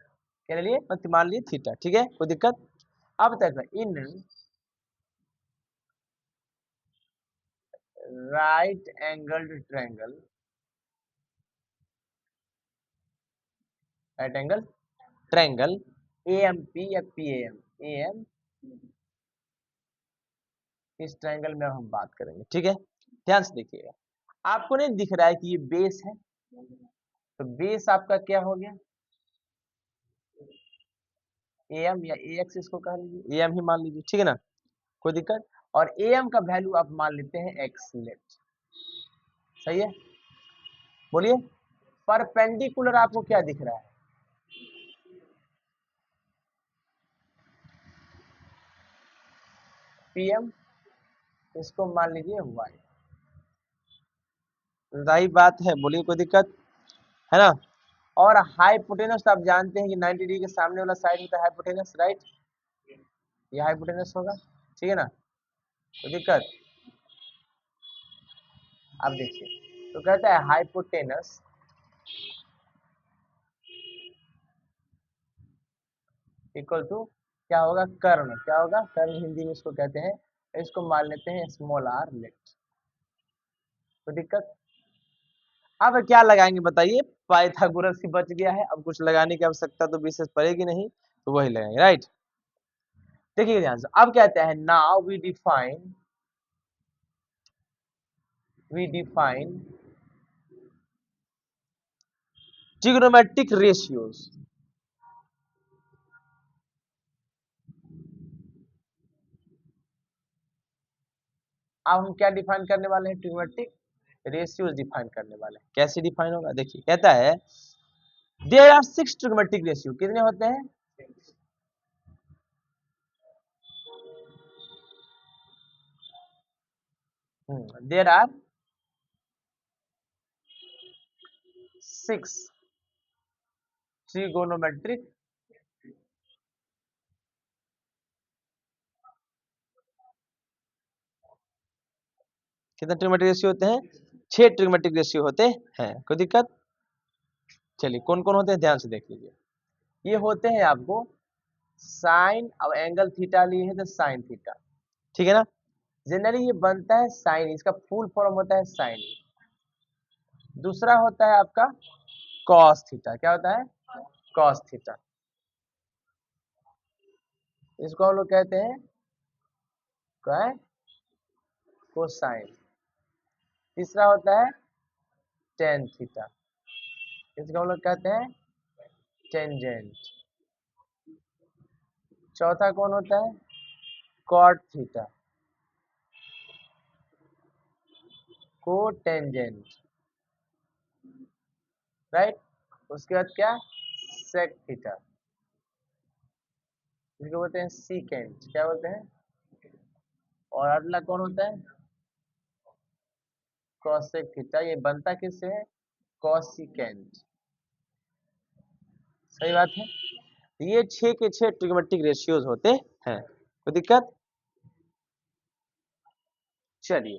क्या ले लिए, मतलब मान लिए थीटा, ठीक है, कोई दिक्कत। अब तक in right angled triangle, right angle triangle A M P या पी एम, ए एम, इस ट्रायंगल में हम बात करेंगे, ठीक है, ध्यान से देखिएगा। आपको नहीं दिख रहा है कि ये बेस है, तो बेस आपका क्या हो गया, ए एम या ए एक्स, इसको कह लीजिए, ए एम ही मान लीजिए, ठीक है ना, कोई दिक्कत। और ए एम का वैल्यू आप मान लेते हैं एक्स लेफ्ट, सही है, बोलिए। परपेंडिकुलर आपको क्या दिख रहा है, पी एम, इसको मान लीजिए वाई, सही बात है, बोलिए, कोई दिक्कत है ना। और हाइपोटेनस आप जानते हैं कि 90 डिग्री के सामने वाला साइड होता है हाइपोटेनस, राइट, ये हाइपोटेनस होगा, ठीक है ना, कोई दिक्कत। अब देखिए, तो कहता है हाइपोटेनस इक्वल टू क्या होगा, कर्ण, क्या होगा, कर्ण हिंदी में इसको कहते हैं, इसको मान लेते हैं स्मॉल आर लेफ्ट, कोई दिक्कत। अब क्या लगाएंगे बताइए, पाइथागोरस ही बच गया है, अब कुछ लगाने की आवश्यकता तो विशेष पड़ेगी नहीं, तो वही लगाएंगे, राइट। देखिए ध्यान से, अब कहते हैं now we define trigonometric ratios. अब हम क्या डिफाइन करने वाले हैं, ट्रिग्नोमेट्रिक रेशियोज डिफाइन करने वाले हैं। कैसे डिफाइन होगा, देखिए, कहता है देयर आर 6 ट्रिग्नोमेट्रिक रेशियो, कितने होते हैं, देयर आर 6 ट्रिगोनोमेट्रिक कितने ट्रिग्नोमेट्रिक रेशियो होते हैं, 6 ट्रिग्नोमेट्रिक रेशियो होते हैं, कोई दिक्कत। चलिए, कौन कौन होते हैं, ध्यान से देख लीजिए। ये होते हैं आपको साइन, अब एंगल थीटा लिए है तो साइन थीटा, ठीक है ना, जनरली ये बनता है साइन, इसका फुल फॉर्म होता है साइन। दूसरा होता है आपका कॉस थीटा, क्या होता है, कॉस थीटा, इसको हम लोग कहते हैं क्या है, कोसाइन। तीसरा होता है टेन थीटा, इसको हम लोग कहते हैं टेंजेंट। चौथा कौन होता है, कॉट थीटा, को टेंजेंट, राइट। उसके बाद क्या, सेक थीटा, इसको बोलते हैं सीकेंट, क्या बोलते हैं। और अगला कौन होता है, कॉसेक थीटा, ये बनता किससे है, कॉसिकेंट, सही बात है। ये 6 के 6 ट्रिग्नोमेट्रिक रेशियोज होते हैं, कोई दिक्कत। चलिए,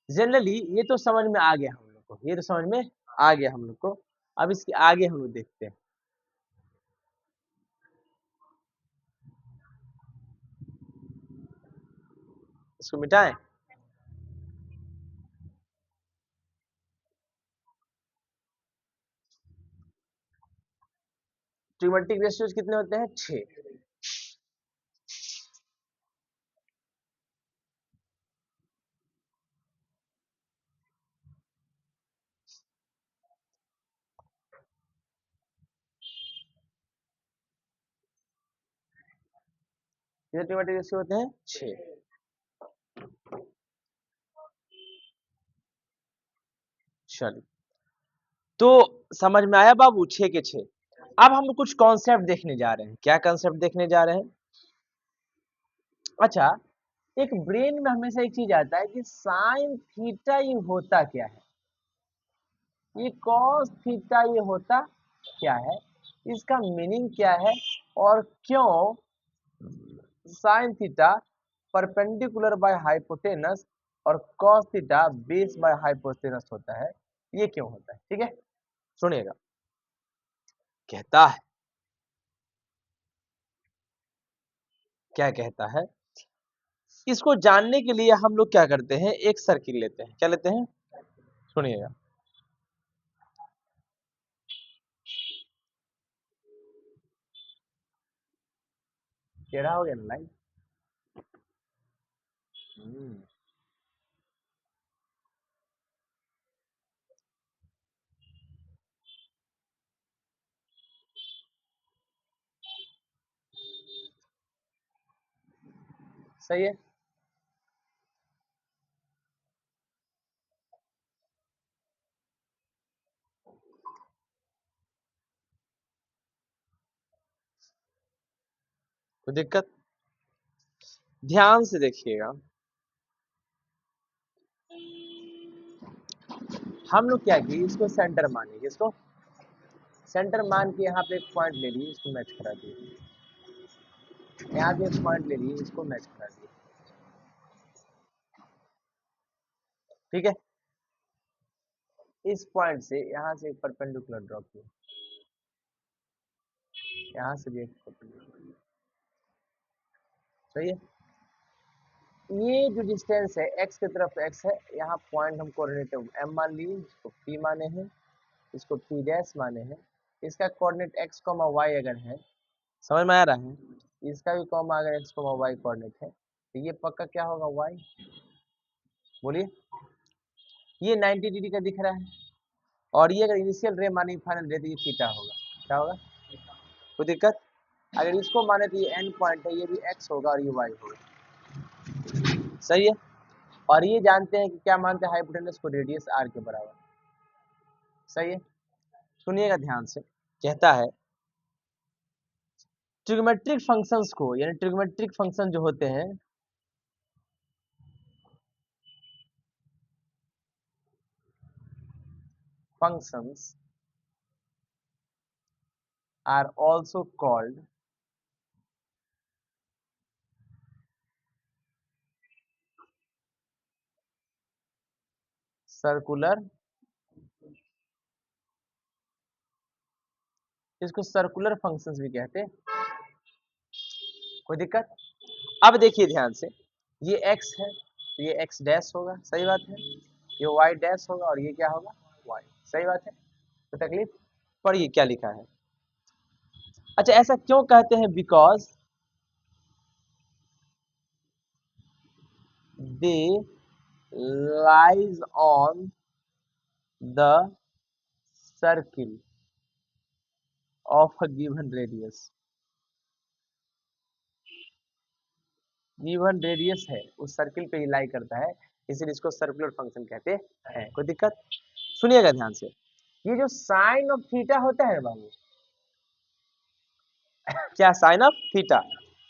जनरली ये तो समझ में आ गया हम लोग को, ये तो समझ में आ गया हम लोग को। अब इसके आगे हम लोग देखते हैं, इसको मिटाएं। ट्रिग्नोमेट्रिक रेशियोज कितने होते हैं, 6। कितने ट्रिग्नोमेट्रिक रेशियो होते हैं? 6। चलिए, तो समझ में आया बाबू, 6 के 6। अब हम कुछ कॉन्सेप्ट देखने जा रहे हैं। क्या कॉन्सेप्ट देखने जा रहे हैं? अच्छा, एक ब्रेन में हमेशा एक चीज आता है कि साइन थीटा ये होता क्या है, ये कॉस थीटा ये होता क्या है, इसका मीनिंग क्या है, और क्यों sine theta perpendicular by hypotenuse और cos theta base by hypotenuse होता है, ये क्यों होता है? ठीक है, सुनिएगा। कहता है, क्या कहता है, इसको जानने के लिए हम लोग क्या करते हैं, एक सर्किल लेते हैं। क्या लेते हैं? सुनिएगा। टेढ़ा हो गया ना लाइन? हम्म, सही है। कोई दिक्कत? ध्यान से देखिएगा। हम लोग क्या किए, इसको सेंटर मानेंगे, इसको सेंटर मान के यहाँ पे एक पॉइंट ले लिए, इसको मैच करा दिए। यहाँ पे एक पॉइंट ले लिए, इसको मैच करा दिए। ठीक है, इस पॉइंट से यहाँ से एक परपेंडिकुलर ड्रॉ किया, यहाँ से भी एक परपेंडिकुलर। सही है। ये जो डिस्टेंस है x की तरफ x है, यहाँ पॉइंट हम कोऑर्डिनेट m मान लिए, इसको p माने हैं, इसको p डैश माने हैं। इसका कोऑर्डिनेट x, y अगर है, समझ में आ रहा है, इसका भी कॉमा अगर x, y कोऑर्डिनेट है, तो ये पक्का क्या होगा, y। बोलिए, ये 90 डिग्री का दिख रहा है, और ये अगर इनिशियल रे माने फाइनल रे, तो ये थीटा होगा। क्या होगा? कोई दिक्कत? अगर इसको माने तो ये एंड पॉइंट है, ये भी x होगा और ये y होगा। सही है। और ये जानते हैं कि क्या मानते हैं, हाइपोटेनस को रेडियस r के बराबर। सही है। सुनिएगा ध्यान से। कहता है, ट्रिग्नोमेट्रिक फंक्शंस को, यानी ट्रिग्नोमेट्रिक फंक्शन जो होते हैं, functions are also called circular, इसको सर्कुलर फंक्शंस भी कहते हैं। कोई दिक्कत? अब देखिए ध्यान से, ये x है तो ये x डैश होगा, सही बात है, ये y डैश होगा और ये क्या होगा, y। सही बात है, तो तकलीफ? पढ़िए क्या लिखा है। अच्छा, ऐसा क्यों कहते हैं? Because they lies on the circle of a given radius. Given radius है, उस सर्किल पे ही लाई करता है, इसीलिए इसको सर्कुलर फंक्शन कहते हैं। कोई दिक्कत? सुनिएगा ध्यान से। ये जो साइन ऑफ थीटा होता है बाबू, क्या साइन ऑफ थीटा,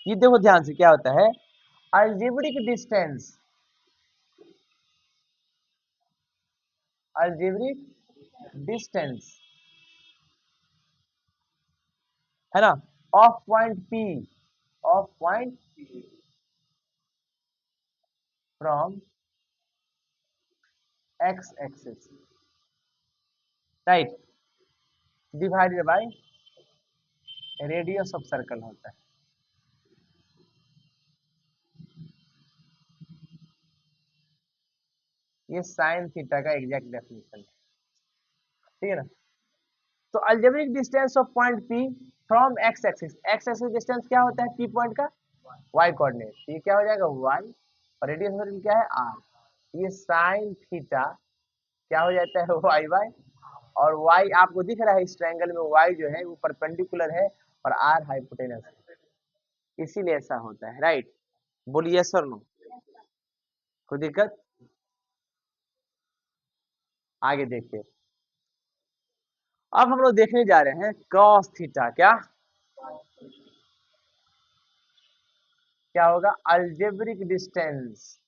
ये देखो ध्यान से क्या होता है, अलजेब्रिक डिस्टेंस, अलजेब्रिक डिस्टेंस है ना, of point P, of point from x axis, right, divided by radius of circle होता है। ये साइन थीटा का एग्जैक्ट डेफिनेशन है। ठीक है ना? तो algebraic distance of point P from x axis, x axis distance क्या होता है, पी पॉइंट का वाई कोऑर्डिनेट, ये क्या हो जाएगा, वाई, और रेडियस ऑफ क्या है, आर। ये साइन थीटा क्या हो जाता है, वाई वाई, और वाई आपको दिख रहा है इस ट्रायंगल में, वाई जो है वो परपेंडिकुलर है और आर हाइपोटेनस है। इसीलिए ऐसा होता है, राइट। बोलिए यस और नो, कोई दिक्कत? आगे देखिए, अब हम लोग देखने जा रहे हैं cos थीटा। क्या होगा? Algebraic distance,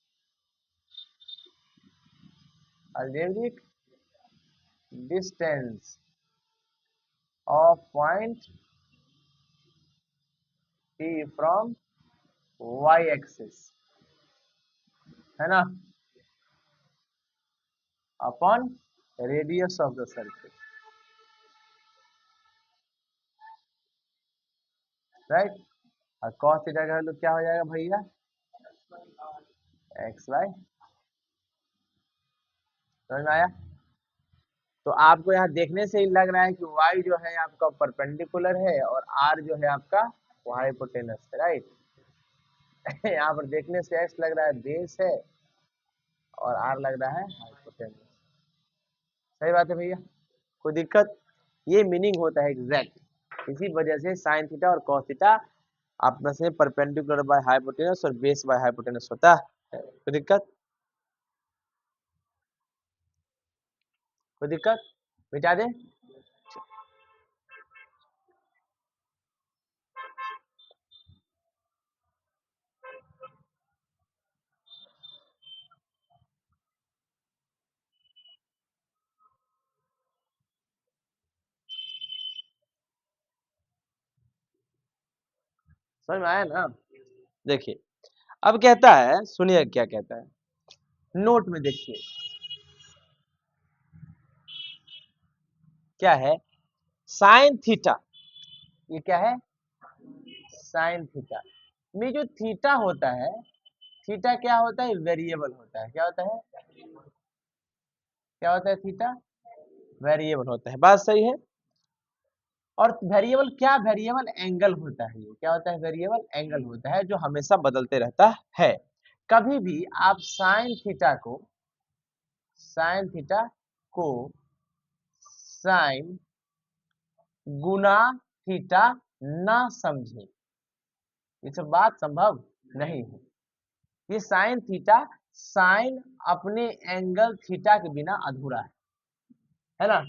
algebraic distance of point P from y axis, है ना, upon radius of the circle, right. और cos थीटा का वैल्यू क्या हो जाएगा भैया? X Y. समझ में आया? तो आपको यहाँ देखने से ही लग रहा है कि y जो है आपका परपेंडिकुलर है और r जो है आपका हाइपोटेनस है, राइट। यहाँ पर देखने से x लग रहा है बेस है और r लग रहा है हाइपोटेनस। सही बात है भैया, कोई दिक्कत? ये मीनिंग होता है एग्जैक्ट। इसी वजह से साइन थीटा और कॉस थीटा आपस में परपेंडिकुलर बाय हाइपोटेनस और बेस बाय हाइपोटेनस होता है। कोई दिक्कत? कोई दिक्कत? मिटा दे। समझ में आया ना? देखिए, अब कहता है, सुनिए क्या कहता है, नोट में देखिए क्या है, साइन थीटा। ये क्या है? साइन थीटा में जो थीटा होता है, थीटा क्या होता है? वेरिएबल होता है। क्या होता है? क्या होता है? थीटा वेरिएबल होता है। बात सही है। और वेरिएबल क्या? वेरिएबल एंगल होता है। ये क्या होता है? वेरिएबल एंगल होता है जो हमेशा बदलते रहता है। कभी भी आप साइन थीटा को साइन गुना थीटा ना समझे, ये सब बात संभव नहीं है। ये साइन थीटा, साइन अपने एंगल थीटा के बिना अधूरा है ना।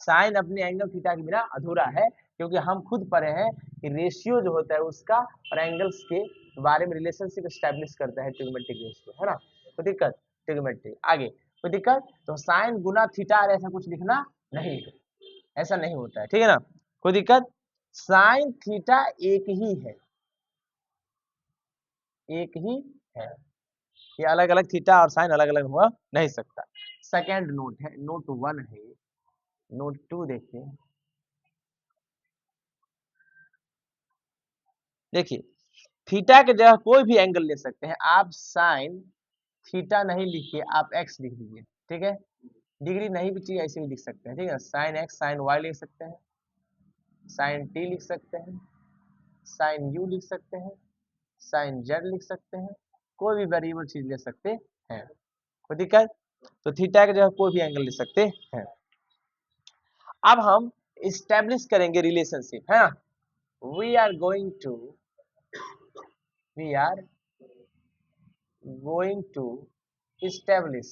साइन अपने एंगल थीटा के बिना अधूरा है, क्योंकि हम खुद पढ़े हैं कि रेशियो जो होता है उसका और एंगल्स के बारे में रिलेशनशिप स्टैब्लिश करता है ट्रिग्नोमेट्रिक रेशियो, है ना। कोई दिक्कत? ट्रिग्नोमेट्री आगे कोई दिक्कत? तो साइन गुना थीटा ऐसा कुछ लिखना नहीं है, ऐसा नहीं होता है, ठीक है ना। कोई दिक्कत? साइन थीटा एक ही है, एक ही है। ये अलग अलग थीटा और साइन अलग अलग हुआ नहीं सकता। सेकेंड नोट है, नोट 1 है, नोट 2 देखिए। देखिए, थीटा के जगह कोई भी एंगल ले सकते हैं आप। साइन थीटा नहीं लिखिए, आप एक्स लिख दीजिए, ठीक है। डिग्री नहीं भी चाहिए, ऐसे भी लिख सकते हैं, ठीक है। साइन एक्स, साइन वाई लिख सकते हैं, साइन टी लिख सकते हैं, साइन यू लिख सकते हैं, साइन जेड लिख सकते हैं, कोई भी वेरिएबल चीज ले सकते हैं। कोई दिक्कत? तो थीटा की जगह कोई भी एंगल ले सकते हैं। अब हम इस्टेब्लिश करेंगे रिलेशनशिप, है ना। We are going to we are going to establish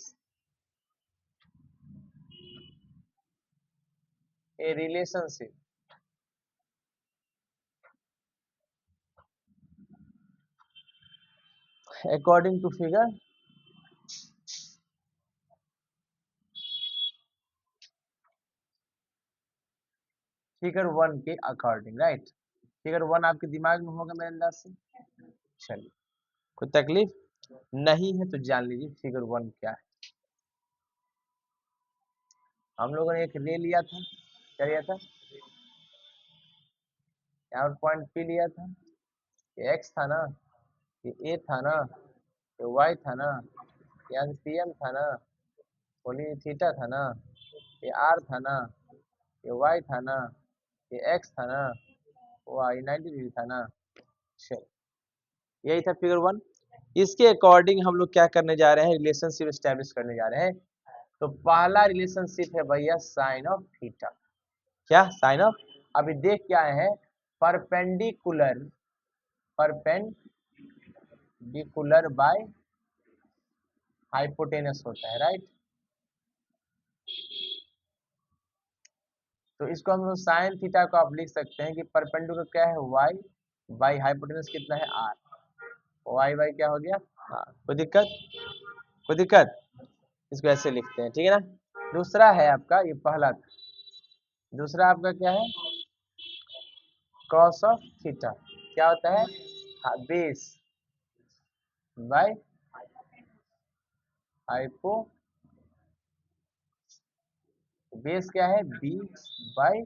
a relationship according to figure 1 के अकॉर्डिंग, राइट। फिगर 1 आपके दिमाग में होगा मेरे अंदाज से। चलिए, कोई तकलीफ नहीं है तो जान लीजिए फिगर 1 क्या है। हम लोगों ने एक रे लिया था, क्या लिया था? यहाँ पर पॉइंट पी लिया था, ये एक्स था ना, ये ए था ना, ये वाई था ना, यहाँ से पी एम था ना, बोलिए थीटा था ना, ये आर था ना, ये वाई था ना, ये एक्स था ना, वाई 90 डिग्री था ना। चलो, यही था फिगर 1। इसके अकॉर्डिंग हम लोग क्या करने जा रहे हैं? रिलेशनशिप स्टैब्लिश करने जा रहे हैं। तो पहला रिलेशनशिप है भैया साइन ऑफ थीटा। क्या? साइन ऑफ, अभी देख क्या है, परपेंडिकुलर, परपेंडिकुलर बाय हाइपोटेनस होता है, राइट। तो इसको हम लोग साइन थीटा को आप लिख सकते हैं कि परपेंडिकुलर क्या है, वाई बाई हाइपोटेनस कितना है, आर। वाई बाई क्या हो गया, आर। कोई दिक्कत, कोई दिक्कत? इसको ऐसे लिखते हैं, ठीक है ना। दूसरा है आपका, ये पहला था। दूसरा आपका क्या है, कॉस ऑफ थीटा। क्या होता है, बेस बाय हाइपो, बेस क्या है, बी बाय,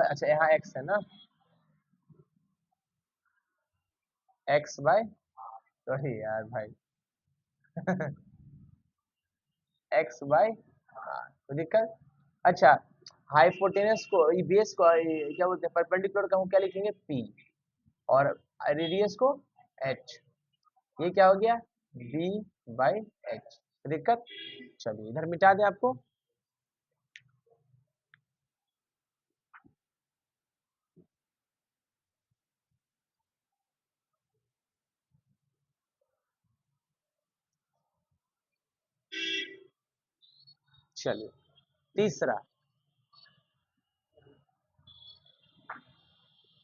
अच्छा यहाँ एक्स है ना, एक्स बाय, सॉरी यार भाई एक्स बाय आर। कोई दिक्कत? अच्छा, हाइपोटेनस को, ये बेस को, क्या बोलते हैं, परपेंडिकुलर का हम क्या लिखेंगे, पी, और रेडियस को एच। ये क्या हो गया, बी बाई एच। दिक्कत? चलिए इधर मिटा दें आपको। चलिए तीसरा,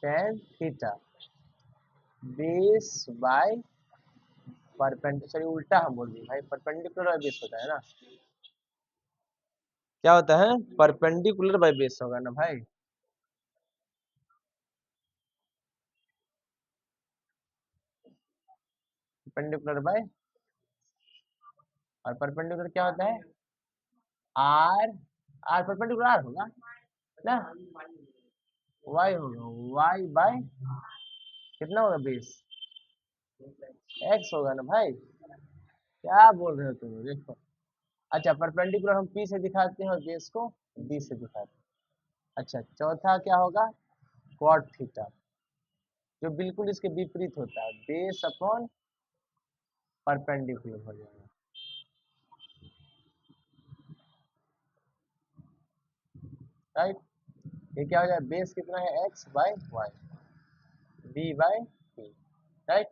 tan theta base by perpendicular, चलिए उल्टा हम बोल दिए भाई, परपेंडिकुलर बाय बेस होता है ना, क्या होता है, परपेंडिकुलर बाय बेस होगा ना भाई। परपेंडिकुलर बाय, और परपेंडिकुलर क्या होता है, आर, आर परपेंडिकुलर आर होगा ना, वाई होगा, वाई बाय कितना होगा बेस, एक्स होगा ना भाई। क्या बोल रहे हो तुम, देखो। अच्छा, परपेंडिकुलर हम पी से दिखाते हैं और बेस को बी से दिखाते हैं। अच्छा, चौथा क्या होगा, कॉट थीटा, जो बिल्कुल इसके विपरीत होता है, बेस अपॉन परपेंडिकुलर हो जाएगा, राइट। ये क्या हो जाएगा, बेस कितना है, X by Y, B by P, right.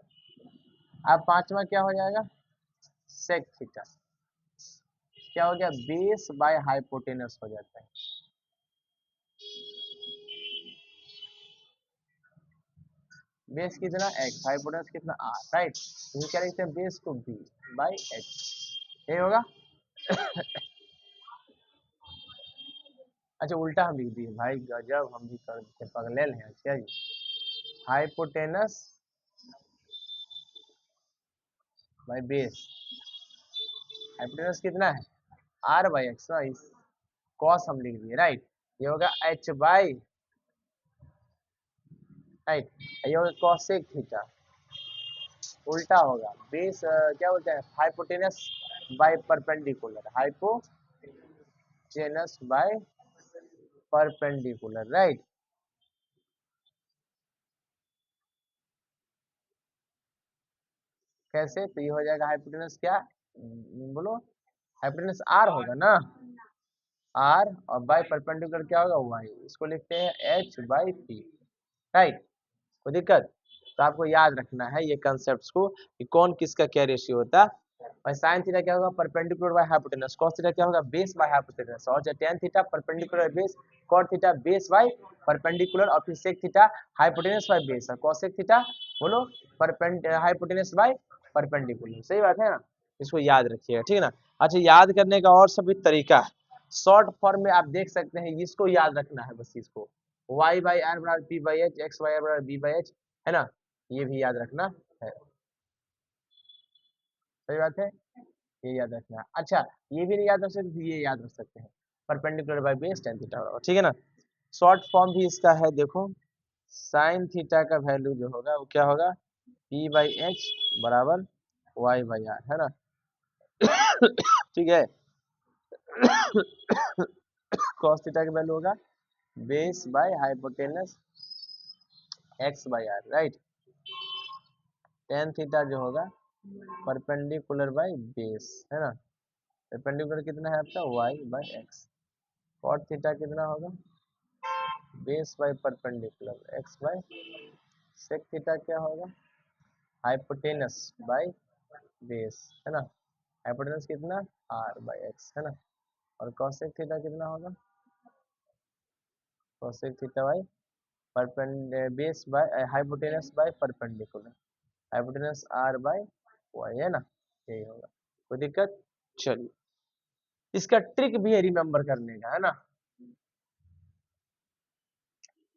अब पांचवा क्या हो जाएगा, सेक थीटा। क्या हो गया, बेस बाय हाइपोटेनस हो जाता है। बेस कितना एक्स, हाइपोटेनस कितना आर, राइट। तो क्या लिखते हैं, बेस को बी बाय एच, ये होगा। अच्छा, उल्टा हम लिख दिए भाई, गजब, हम भी कर देते, पगलेल हैं क्या जी। हाइपोटेनस बाय बेस, हाइपोटेनस कितना है, आर बाई एक्स, कॉस हम लिख दिए, राइट। ये होगा एच बाई, राइट, ये होगा कॉसेक थीटा। उल्टा होगा, बेस क्या बोलते हैं, hypotenuse by perpendicular, hypotenuse by perpendicular, right. कैसे, तो ये हो जाएगा हाइपोटेनस क्या, बोलो, हाइपोटेनस आर होगा ना, आर, और बाय परपेंडिकुलर क्या होगा, वाई। इसको लिखते हैं एच बाई पी, राइट। कोई दिक्कत? तो आपको याद रखना है ये कंसेप्ट को, कि कौन किसका क्या रेशियो होता है। और साइन थीटा क्या होगा, perpendicular by hypotenuse. Cos theta क्या होगा, बेस बाय हाइपोटेनस। और tan theta perpendicular base, cot theta base by perpendicular, और फिर sec theta hypotenuse by base, और कॉसेक थीटा बोलो हाइपोटेनस बाय परपेंडिकुलर। सही बात है ना, इसको याद रखिएगा, ठीक है ना। अच्छा, याद करने का और सभी तरीका है, शॉर्ट फॉर्म में आप देख सकते हैं, इसको याद रखना है बस, इसको y बाई आर बराबर P by H, X by R बराबर बी बाई एच, है ना, ये भी याद रखना है। सही बात है, ये याद रखना है। अच्छा, ये भी नहीं याद रख सकते, ये याद रख सकते हैं, perpendicular by base tan theta बराबर, ठीक है ना। शॉर्ट फॉर्म भी इसका है, देखो, साइन थीटा का वैल्यू जो होगा वो क्या होगा, पी बाई एच बराबर वाई बाई आर, है ना ठीक है। कॉस थीटा का वैल्यू होगा base by hypotenuse X by R, right. tan theta जो होगा परपेंडिकुलर बाय बेस, है ना, परपेंडिकुलर कितना है आपका, Y by X. Cot theta कितना होगा, base by perpendicular X by sec theta क्या होगा, हाइपोटेनस बाय बेस, है ना। हाइपोटेनस कितना, आर बाय एक्स, है ना। और कॉसेक थीटा कितना होगा, cosec theta by perpendicular base by hypotenuse by perpendicular, hypotenuse R by Y, है ना। यही होगा, कोई दिक्कत। चलिए, इसका ट्रिक भी है रिमेम्बर करने का, है ना।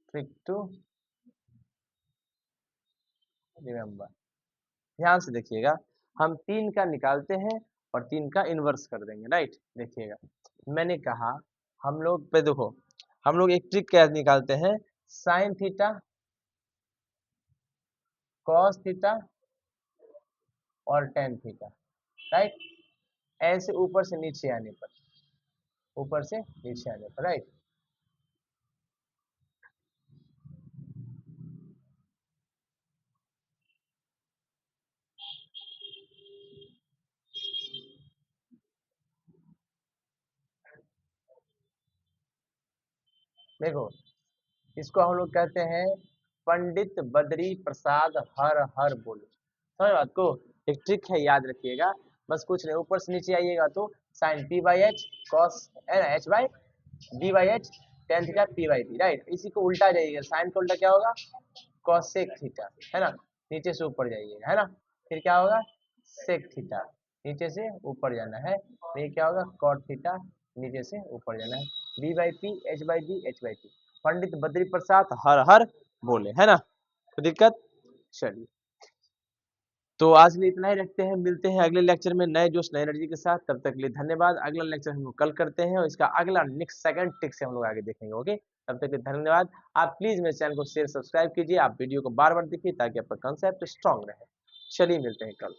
ट्रिक टू रिमेम्बर, ध्यान से देखिएगा। हम 3 का निकालते हैं और 3 का इन्वर्स कर देंगे, राइट। देखिएगा, मैंने कहा हम लोग पे देखो, हम लोग एक ट्रिक क्या निकालते हैं, साइन थीटा कॉस थीटा और टेन थीटा, राइट। ऐसे ऊपर से नीचे आने पर, ऊपर से नीचे आने पर, राइट। देखो, इसको हम लोग कहते हैं पंडित बद्री प्रसाद हर हर बोले, समझ बात को। एक ट्रिक है, याद रखिएगा। बस कुछ नहीं, ऊपर से नीचे आइएगा तो sine P by H cos H by D by H tan theta P by D, right. इसी को उल्टा जाइएगा, साइन का उल्टा क्या होगा, कॉसेक थीटा, है ना। नीचे से ऊपर जाइएगा, है ना। फिर क्या होगा, सेक थीटा, नीचे से ऊपर जाना है। फिर क्या होगा, कॉट थीटा, नीचे से ऊपर जाना है। B by P H by B H by P, Pandit Badri Prasad हर हर बोले, है ना। कोई दिक्कत। चलिए, तो आज के लिए इतना ही रखते हैं, मिलते हैं अगले लेक्चर में नए जोश नए एनर्जी के साथ। तब तक के लिए धन्यवाद। अगला लेक्चर हम लोग कल करते हैं और इसका अगला नेक्स्ट सेकंड टिक से हम लोग आगे देखेंगे। ओके, तब तक के लिए धन्यवाद। आप प्लीज मेरे चैनल को शेयर सब्सक्राइब कीजिए, आप वीडियो को बार बार देखिए ताकि आपका कंसेप्ट स्ट्रांग रहे। चलिए, मिलते हैं कल।